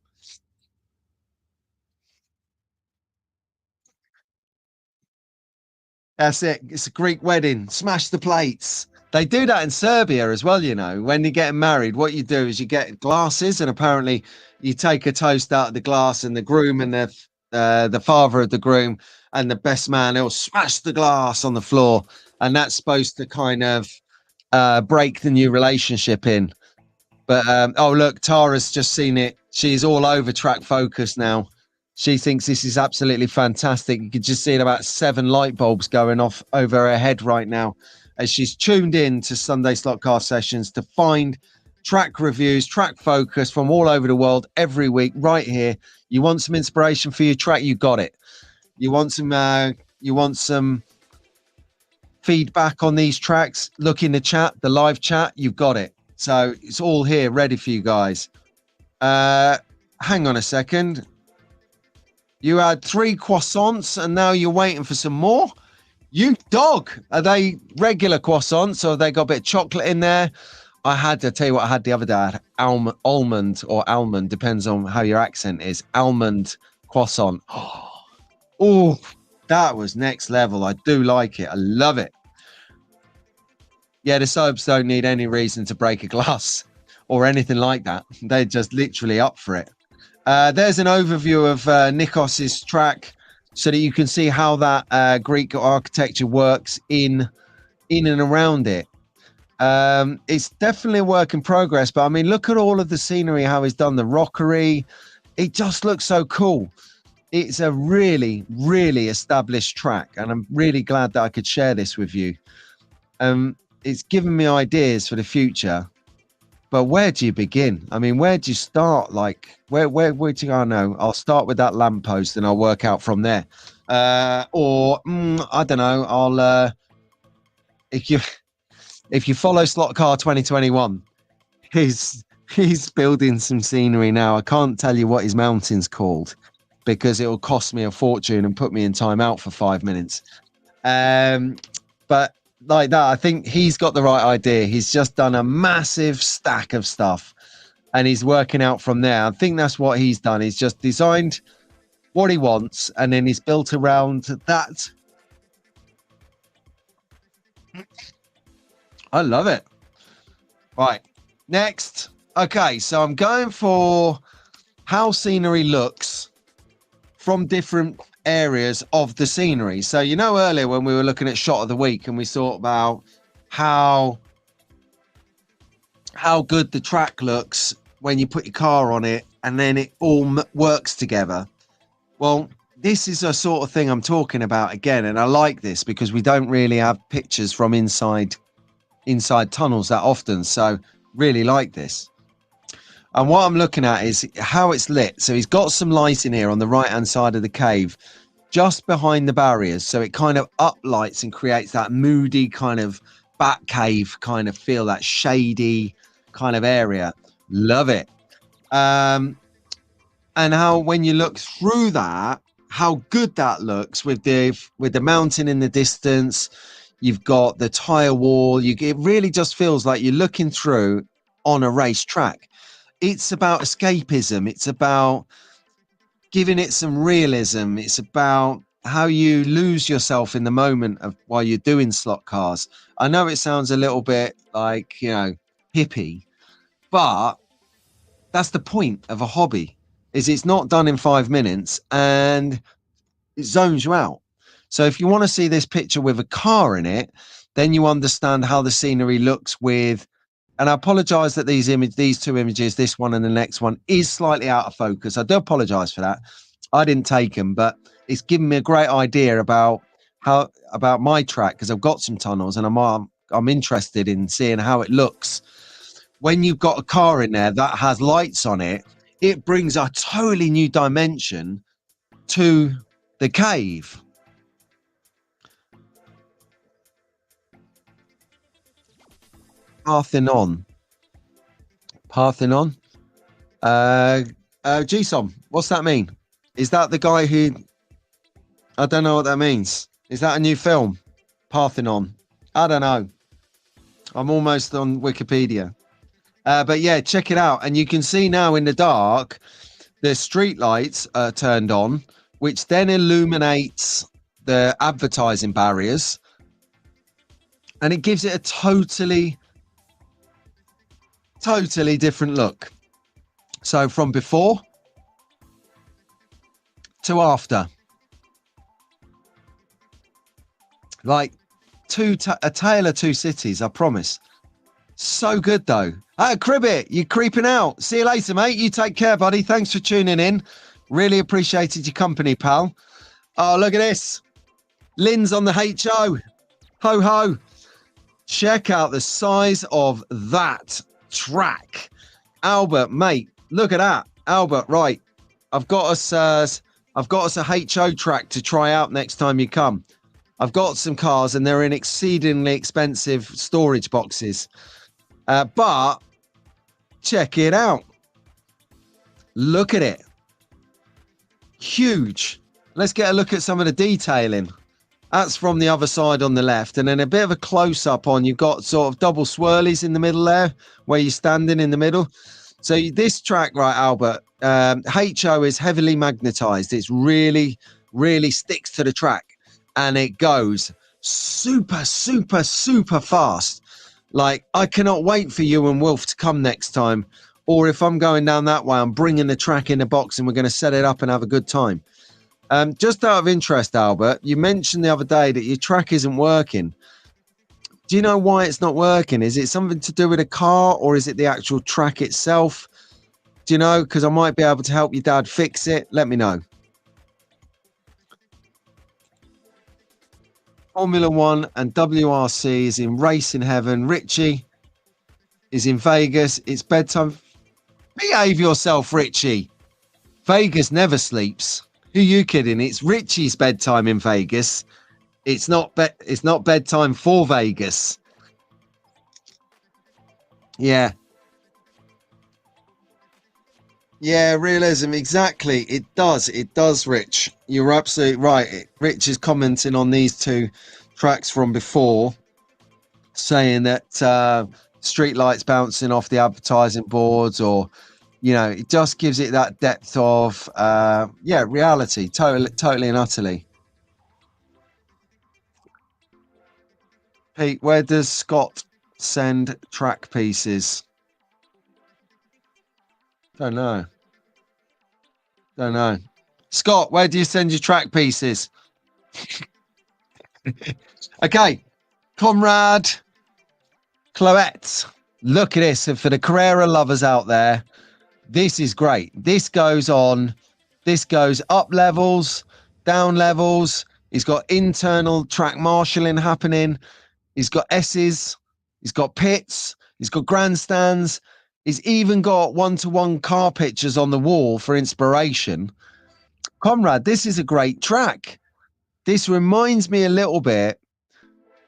That's it. It's a Greek wedding. Smash the plates. They do that in Serbia as well, you know. When you're getting married, what you do is you get glasses, and apparently you take a toast out of the glass, and the groom and the father of the groom and the best man, they'll smash the glass on the floor, and that's supposed to kind of break the new relationship in. But oh look, Tara's just seen it. She's all over Track Focus now. She thinks this is absolutely fantastic. You can just see about 7 light bulbs going off over her head right now as she's tuned in to Sunday Slot Car Sessions to find track reviews, track focus from all over the world every week right here. You want some inspiration for your track? You got it. You want some feedback on these tracks? Look in the chat, the live chat. You've got it. So it's all here ready for you guys. Hang on a second. You had 3 croissants and now you're waiting for some more? You dog. Are they regular croissants or have they got a bit of chocolate in there? I had to tell you what I had the other day. I had almond or almond, depends on how your accent is. Almond croissant. Oh, that was next level. I do like it. I love it. Yeah, the subs don't need any reason to break a glass or anything like that. They're just literally up for it. There's an overview of Nikos's track so that you can see how that Greek architecture works in and around it. It's definitely a work in progress, but I mean, look at all of the scenery, how he's done the rockery. It just looks so cool. It's a really, really established track, and I'm really glad that I could share this with you. It's given me ideas for the future. But where do you begin? I mean, where do you start? Like, where do you go? No, I'll start with that lamppost and I'll work out from there. I don't know. I'll if you follow Slot Car 2021, he's building some scenery now. I can't tell you what his mountain's called because it will cost me a fortune and put me in timeout for 5 minutes. But like that, I think he's got the right idea. He's just done a massive stack of stuff and he's working out from there. I think that's what he's done. He's just designed what he wants and then he's built around that. I love it. Right, next. Okay, so I'm going for how scenery looks from different areas of the scenery. So you know, earlier when we were looking at shot of the week and we thought about how good the track looks when you put your car on it and then it all works together. Well, this is a sort of thing I'm talking about again, and I like this because we don't really have pictures from inside tunnels that often, so really like this. And what I'm looking at is how it's lit. So he's got some light in here on the right hand side of the cave just behind the barriers, so it kind of uplights and creates that moody kind of bat cave kind of feel, that shady kind of area. Love it. And how when you look through that, how good that looks with the mountain in the distance. You've got the tire wall. It really just feels like you're looking through on a racetrack. It's about escapism. It's about giving it some realism. It's about how you lose yourself in the moment of while you're doing slot cars. I know it sounds a little bit like, you know, hippie, but that's the point of a hobby, is it's not done in 5 minutes and it zones you out. So if you want to see this picture with a car in it, then you understand how the scenery looks with, and I apologize that these two images, this one and the next one, is slightly out of focus. I do apologize for that. I didn't take them, but it's given me a great idea about my track, because I've got some tunnels and I'm interested in seeing how it looks. When you've got a car in there that has lights on it, it brings a totally new dimension to the cave. Parthenon. Gsom, what's that mean? Is that the guy who, I don't know what that means. Is that a new film? Parthenon. I don't know. I'm almost on Wikipedia. But yeah, check it out. And you can see now in the dark, the street lights are turned on, which then illuminates the advertising barriers. And it gives it a totally different look. So from before to after. Like a tale of two cities, I promise. So good though. Cribbit, you creeping out. See you later, mate. You take care, buddy. Thanks for tuning in. Really appreciated your company, pal. Oh, look at this. Lynn's on the HO. Ho, ho. Check out the size of that track. Albert, mate, look at that. Albert, right. I've got us a HO track to try out next time you come. I've got some cars and they're in exceedingly expensive storage boxes. But check it out. Look at it. Huge. Let's get a look at some of the detailing. That's from the other side on the left. And then a bit of a close-up on, you've got sort of double swirlies in the middle there, where you're standing in the middle. So this track, right, Albert, HO is heavily magnetized. It's really, really sticks to the track. And it goes super, super, super fast. Like, I cannot wait for you and Wolf to come next time. Or if I'm going down that way, I'm bringing the track in the box and we're going to set it up and have a good time. Just out of interest, Albert, you mentioned the other day that your track isn't working. Do you know why it's not working? Is it something to do with a car or is it the actual track itself? Do you know? Because I might be able to help your dad fix it. Let me know. Formula One and WRC is in racing heaven. Richie is in Vegas. It's bedtime. Behave yourself, Richie. Vegas never sleeps. Who are you kidding? It's Richie's bedtime in Vegas. It's not bedtime for Vegas. Yeah. Yeah, realism. Exactly. It does. It does, Rich. You're absolutely right. Rich is commenting on these two tracks from before, saying that street lights bouncing off the advertising boards, or, you know, it just gives it that depth of, reality. Totally and utterly. Pete, where does Scott send track pieces? Don't know. Scott, where do you send your track pieces? Okay. Conrad, Cloette, look at this. And for the Carrera lovers out there, this is great. This goes up levels, down levels. He's got internal track marshalling happening. He's got S's. He's got pits. He's got grandstands. He's even got one-to-one car pictures on the wall for inspiration. Conrad, this is a great track. This reminds me a little bit,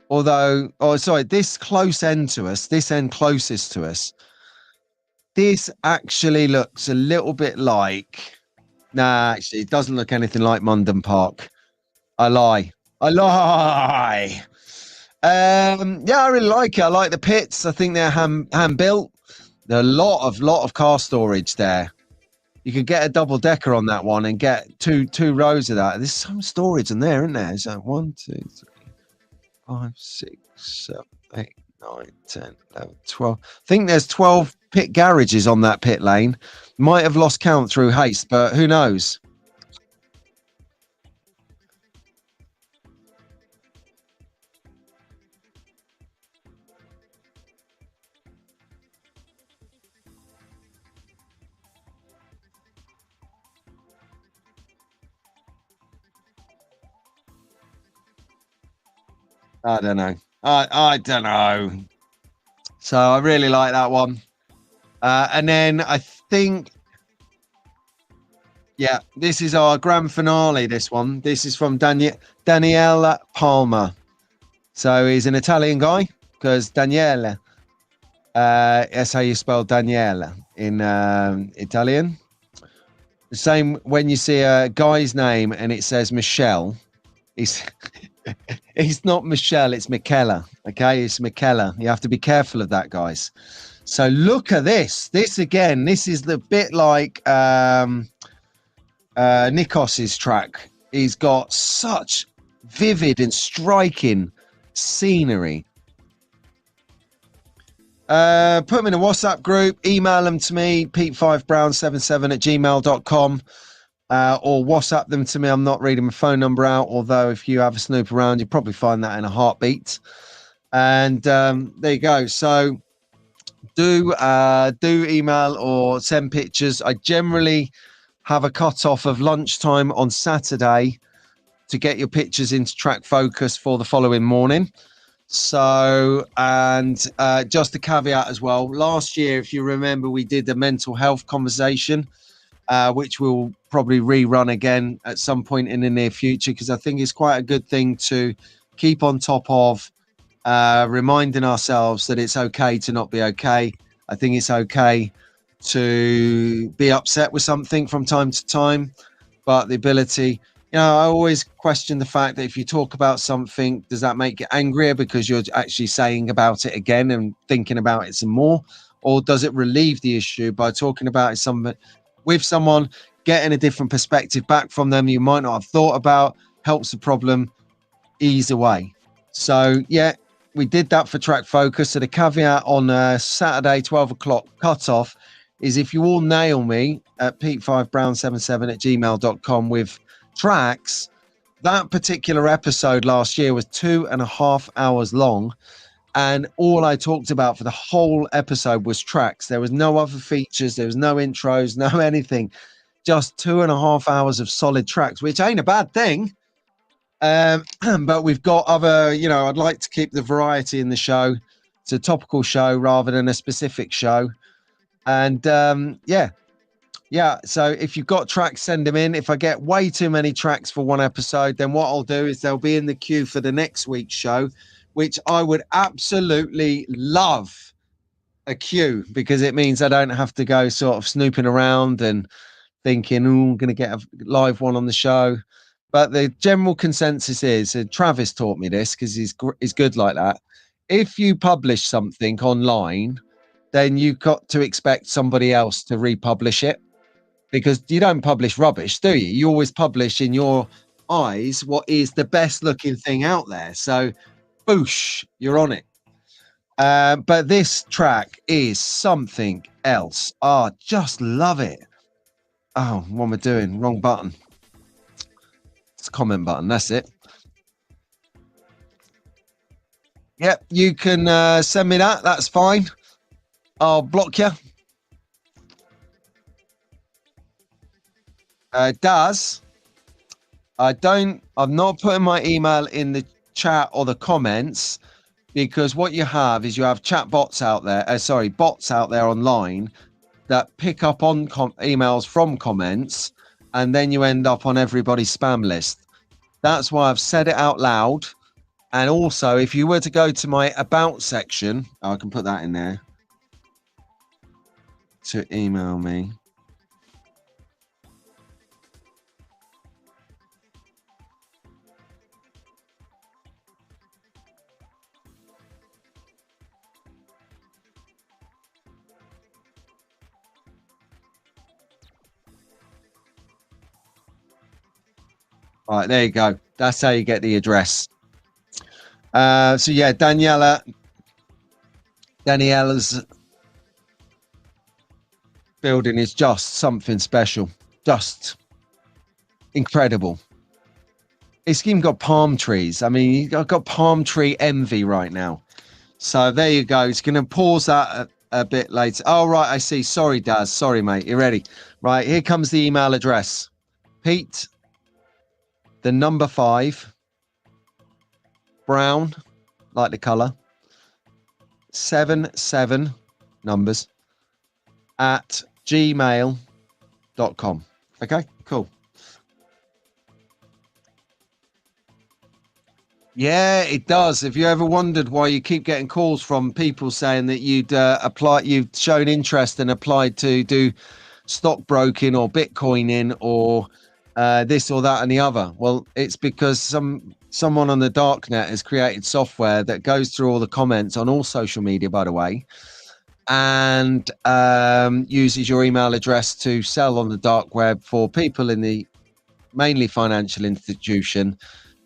this close end to us, this end closest to us, this actually looks a little bit like, actually, it doesn't look anything like Munden Park. I lie. Yeah, I really like it. I like the pits. I think they're hand built. There are a lot of car storage there. You could get a double decker on that one and get two rows of that. There's some storage in there, isn't there? So 1, 2, 3, 5, 6, 7, 8, 9, 10, 11, 12. I think there's 12 pit garages on that pit lane. Might have lost count through haste, but who knows? I don't know. I don't know. So I really like that one. And then I think, yeah, this is our grand finale, this one. This is from Daniele Palma. So he's an Italian guy, because Daniele, that's how you spell Daniele in Italian. The same when you see a guy's name and it says Michelle, It's not Michelle, it's Michaela. Okay, it's Michaela. You have to be careful of that, guys. So look at this. This again, this is the bit like Nikos's track. He's got such vivid and striking scenery. Put them in a WhatsApp group, email them to me, pete5brown77@gmail.com. Or WhatsApp them to me. I'm not reading my phone number out, although if you have a snoop around, you'll probably find that in a heartbeat. And there you go. So do email or send pictures. I generally have a cut-off of lunchtime on Saturday to get your pictures into Track Focus for the following morning. So, and just a caveat as well, last year, if you remember, we did the mental health conversation, which we'll probably rerun again at some point in the near future, because I think it's quite a good thing to keep on top of, reminding ourselves that it's okay to not be okay. I think it's okay to be upset with something from time to time, but the ability, you know, I always question the fact that if you talk about something, does that make you angrier because you're actually saying about it again and thinking about it some more? Or does it relieve the issue by talking about it with someone, getting a different perspective back from them you might not have thought about, helps the problem ease away? So, yeah, we did that for Track Focus. So the caveat on Saturday, 12 o'clock cutoff is if you all nail me at pete5brown77@gmail.com with tracks. That particular episode last year was 2.5 hours long, and all I talked about for the whole episode was tracks. There was no other features, there was no intros, no anything, just 2.5 hours of solid tracks, which ain't a bad thing. But we've got other, you know, I'd like to keep the variety in the show. It's a topical show rather than a specific show. And yeah, so if you've got tracks, send them in. If I get way too many tracks for one episode, then what I'll do is they'll be in the queue for the next week's show, which I would absolutely love a queue, because it means I don't have to go sort of snooping around and thinking, oh, I'm going to get a live one on the show. But the general consensus is, and Travis taught me this because he's good like that, if you publish something online, then you've got to expect somebody else to republish it, because you don't publish rubbish, do you? You always publish, in your eyes, what is the best looking thing out there. So, boosh, you're on it. But this track is something else. Oh, just love it. Oh, what am I doing? Wrong button. It's a comment button. That's it. Yep, you can send me that. That's fine. I'll block you. I'm not putting my email in the chat or the comments, because what you have is you have chat bots out there, bots out there online that pick up on emails from comments, and then you end up on everybody's spam list. That's why I've said it out loud. And also, if you were to go to my about section, I can put that in there to email me. All right, there you go. That's how you get the address. So yeah, Daniela's building is just something special, just incredible. It's even got palm trees. I mean, I've got palm tree envy right now. So there you go. It's going to pause that a bit later. Oh, right, I see. Sorry, Daz. Sorry, mate. You ready? Right, here comes the email address. Pete, the number 5, brown, like the color, 77 numbers, at gmail.com. Okay, cool. Yeah, it does. Have you ever wondered why you keep getting calls from people saying that you've shown interest and applied to do stockbroking or Bitcoining or this or that and the other? Well, it's because some someone on the darknet has created software that goes through all the comments on all social media, by the way, and uses your email address to sell on the dark web for people in the mainly financial institution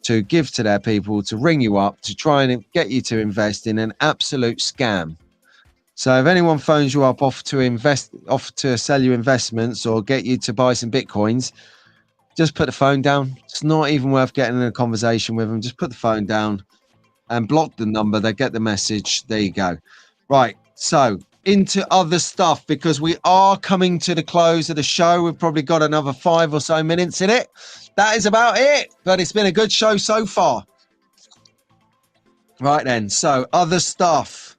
to give to their people, to ring you up, to try and get you to invest in an absolute scam. So if anyone phones you up, off to sell you investments or get you to buy some Bitcoins, just put the phone down. It's not even worth getting in a conversation with them. Just put the phone down and block the number. They get the message. There you go. Right. So into other stuff, because we are coming to the close of the show. We've probably got another 5 or so minutes in it. That is about it. But it's been a good show so far. Right then. So other stuff.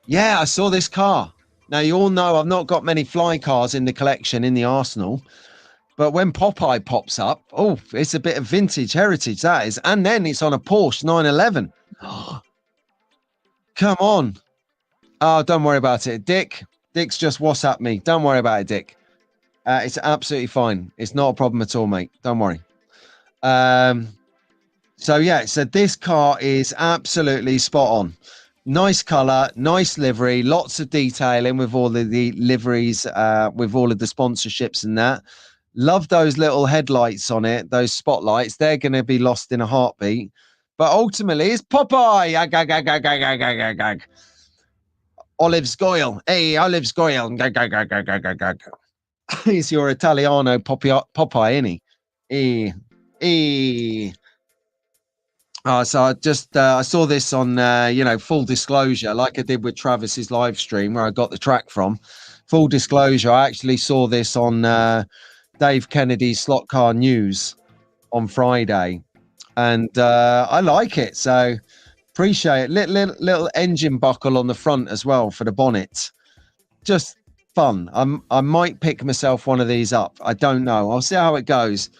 Yeah, I saw this car. Now, you all know I've not got many fly cars in the collection in the arsenal. But when Popeye pops up, oh, it's a bit of vintage heritage, that is. And then it's on a Porsche 911. Come on. Oh, don't worry about it. Dick's just WhatsApp me. Don't worry about it, Dick. It's absolutely fine. It's not a problem at all, mate. Don't worry. So, yeah, so this car is absolutely spot on. Nice color, nice livery, lots of detailing with all of the liveries, with all of the sponsorships and that. Love those little headlights on it, those spotlights. They're going to be lost in a heartbeat. But ultimately, it's Popeye. Ag, ag, ag, ag, ag, ag, ag, ag, ag. Olive Goyle. Hey, Olive Goyle. Ag, ag, ag, ag, ag, ag, ag. He's your Italiano Popeye, isn't he? So I just I saw this on full disclosure, like I did with Travis's live stream where I got the track from. Full disclosure, I actually saw this on Dave Kennedy's Slot Car News on Friday, and I like it. So appreciate it. Little engine buckle on the front as well for the bonnet. Just fun. I might pick myself one of these up. I don't know. I'll see how it goes.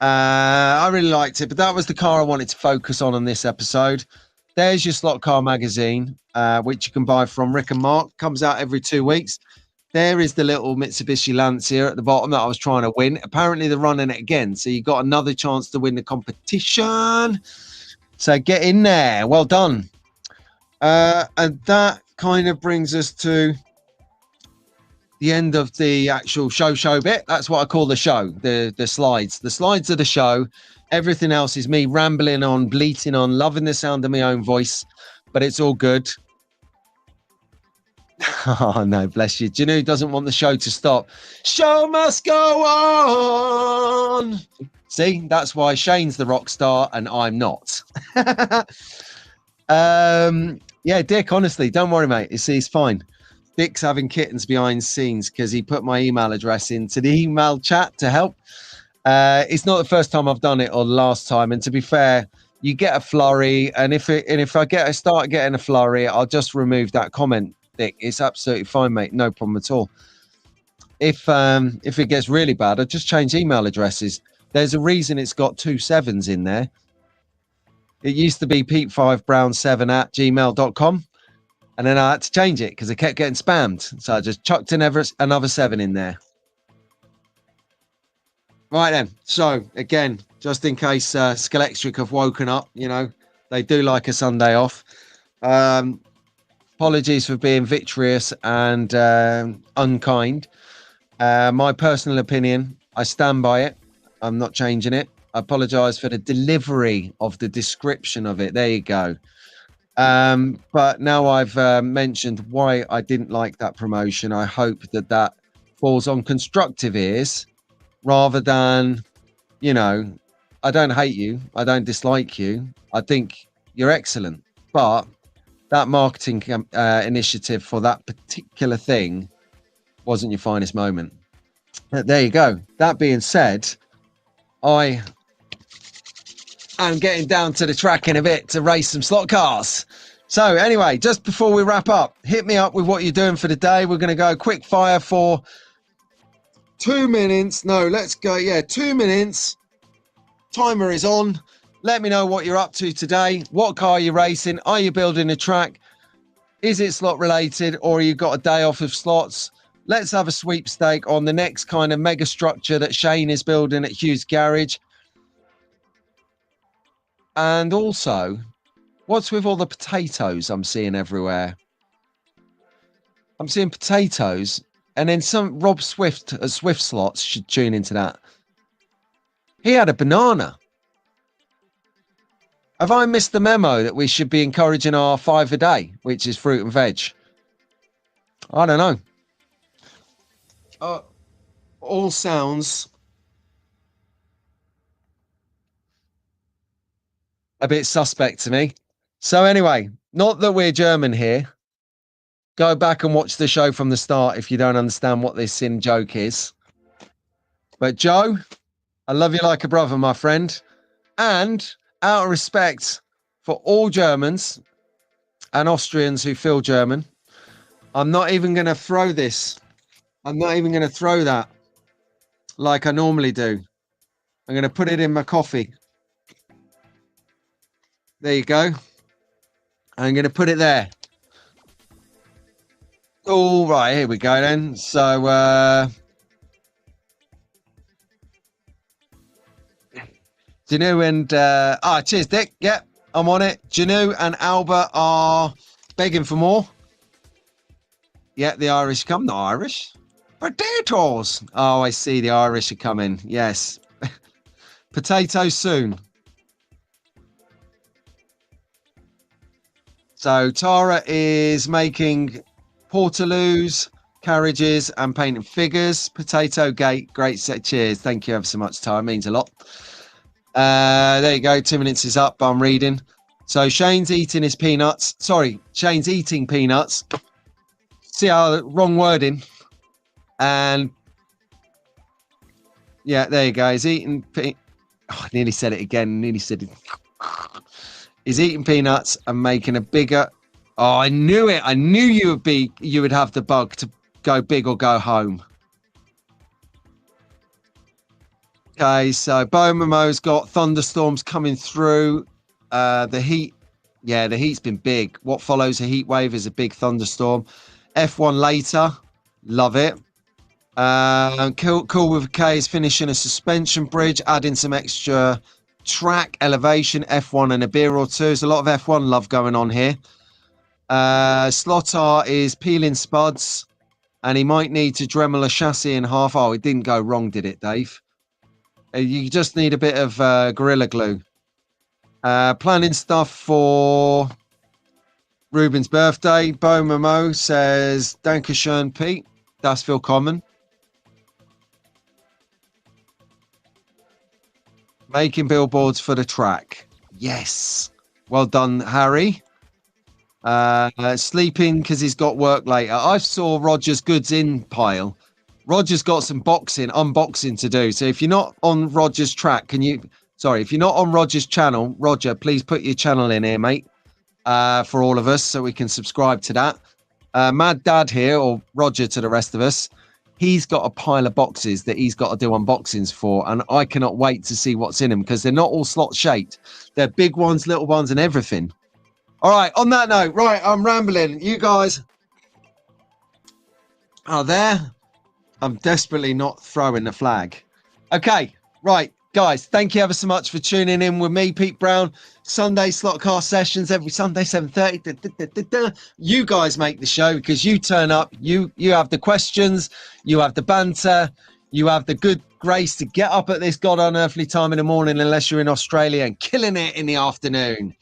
I really liked it, but that was the car I wanted to focus on this episode. There's your Slot Car magazine, which you can buy from Rick and Mark. Comes out every 2 weeks. There is the little Mitsubishi Lancia at the bottom that I was trying to win. Apparently, they're running it again, so you got another chance to win the competition. So get in there. Well done. And that kind of brings us to the end of the actual show bit. That's what I call the show, the slides. The slides of the show. Everything else is me rambling on, bleating on, loving the sound of my own voice, but it's all good. Oh, no, bless you. Do you know who doesn't want the show to stop? Show must go on. See, that's why Shane's the rock star and I'm not. Yeah, Dick, honestly, don't worry, mate. It's fine. Dick's having kittens behind scenes because he put my email address into the email chat to help. It's not the first time I've done it or the last time. And to be fair, you get a flurry. And if I start getting a flurry, I'll just remove that comment. Dick, it's absolutely fine, mate. No problem at all. If it gets really bad, I'll just change email addresses. There's a reason it's got 2 7s in there. It used to be pete5brown7@gmail.com. And then I had to change it because I kept getting spammed. So I just chucked another 7 in there. Right then. So again, just in case Scalextric have woken up, they do like a Sunday off. Apologies for being vitreous and unkind. My personal opinion, I stand by it. I'm not changing it. I apologize for the delivery of the description of it. There you go. But now I've mentioned why I didn't like that promotion, I hope that falls on constructive ears rather than, I don't hate you. I don't dislike you. I think you're excellent. But that marketing initiative for that particular thing wasn't your finest moment. There you go. That being said, I am getting down to the track in a bit to race some slot cars. So anyway, just before we wrap up, hit me up with what you're doing for the day. We're going to go quick fire for 2 minutes. No, let's go. Yeah, 2 minutes. Timer is on. Let me know what you're up to today. What car are you racing? Are you building a track? Is it slot related or you got a day off of slots? Let's have a sweepstake on the next kind of mega structure that Shane is building at Hughes Garage. And also, what's with all the potatoes I'm seeing everywhere? I'm seeing potatoes, and then some Rob Swift at Swift Slots should tune into that. He had a banana. Have I missed the memo that we should be encouraging our 5 a day, which is fruit and veg? I don't know. All sounds a bit suspect to me. So anyway, not that we're German here. Go back and watch the show from the start if you don't understand what this in joke is. But Joe, I love you like a brother, my friend. And out of respect for all Germans and Austrians who feel German, I'm not even going to throw this. I'm not even going to throw that like I normally do. I'm going to put it in my coffee. There you go. I'm going to put it there. All right, here we go then. So, Janu and cheers, Dick. Yep, I'm on it. Janu and Albert are begging for more. Yeah, the Irish come. Not Irish. Potatoes. Oh, I see. The Irish are coming. Yes. Potatoes soon. So Tara is making portaloos, carriages, and painting figures. Potato Gate, great set. Cheers. Thank you ever so much, Tara. It means a lot. There you go. 2 minutes is up. I'm reading. So Shane's eating his peanuts. Sorry, Shane's eating peanuts. See how wrong wording. And yeah, there you go. He's eating. I nearly said it again. Nearly said it. He's eating peanuts and making a bigger. Oh, I knew it. I knew you would have the bug to go big or go home. Okay, so Momo's got thunderstorms coming through. The heat, yeah, the heat's been big. What follows a heat wave is a big thunderstorm. F1 later, love it. Cool with K is finishing a suspension bridge, adding some extra track elevation, F1 and a beer or two. There's a lot of F1 love going on here. Slotar is peeling spuds, and he might need to Dremel a chassis in half. Oh, it didn't go wrong, did it, Dave? You just need a bit of Gorilla Glue. Planning stuff for Ruben's birthday. Bo Momo says, Dankeschön, Pete. That's willkommen. Making billboards for the track. Yes. Well done, Harry. Sleeping because he's got work later. I saw Roger's goods in pile. Roger's got some unboxing to do. So if you're not on Roger's track, if you're not on Roger's channel, Roger, please put your channel in here, mate, for all of us so we can subscribe to that. Mad Dad here, or Roger to the rest of us, he's got a pile of boxes that he's got to do unboxings for, and I cannot wait to see what's in them because they're not all slot shaped. They're big ones, little ones, and everything. All right, on that note, right, I'm rambling. You guys are there. I'm desperately not throwing the flag. Okay, right, guys, thank you ever so much for tuning in with me, Pete Brown. Sunday Slotcast sessions every Sunday, 7:30. You guys make the show because you turn up. You have the questions, you have the banter, you have the good grace to get up at this god unearthly time in the morning, unless you're in Australia, and killing it in the afternoon.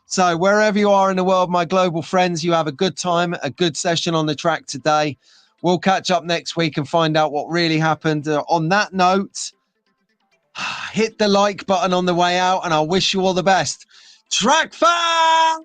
So wherever you are in the world, my global friends, you have a good time, a good session on the track today. We'll catch up next week and find out what really happened. On that note, hit the like button on the way out, and I'll wish you all the best. Track fun!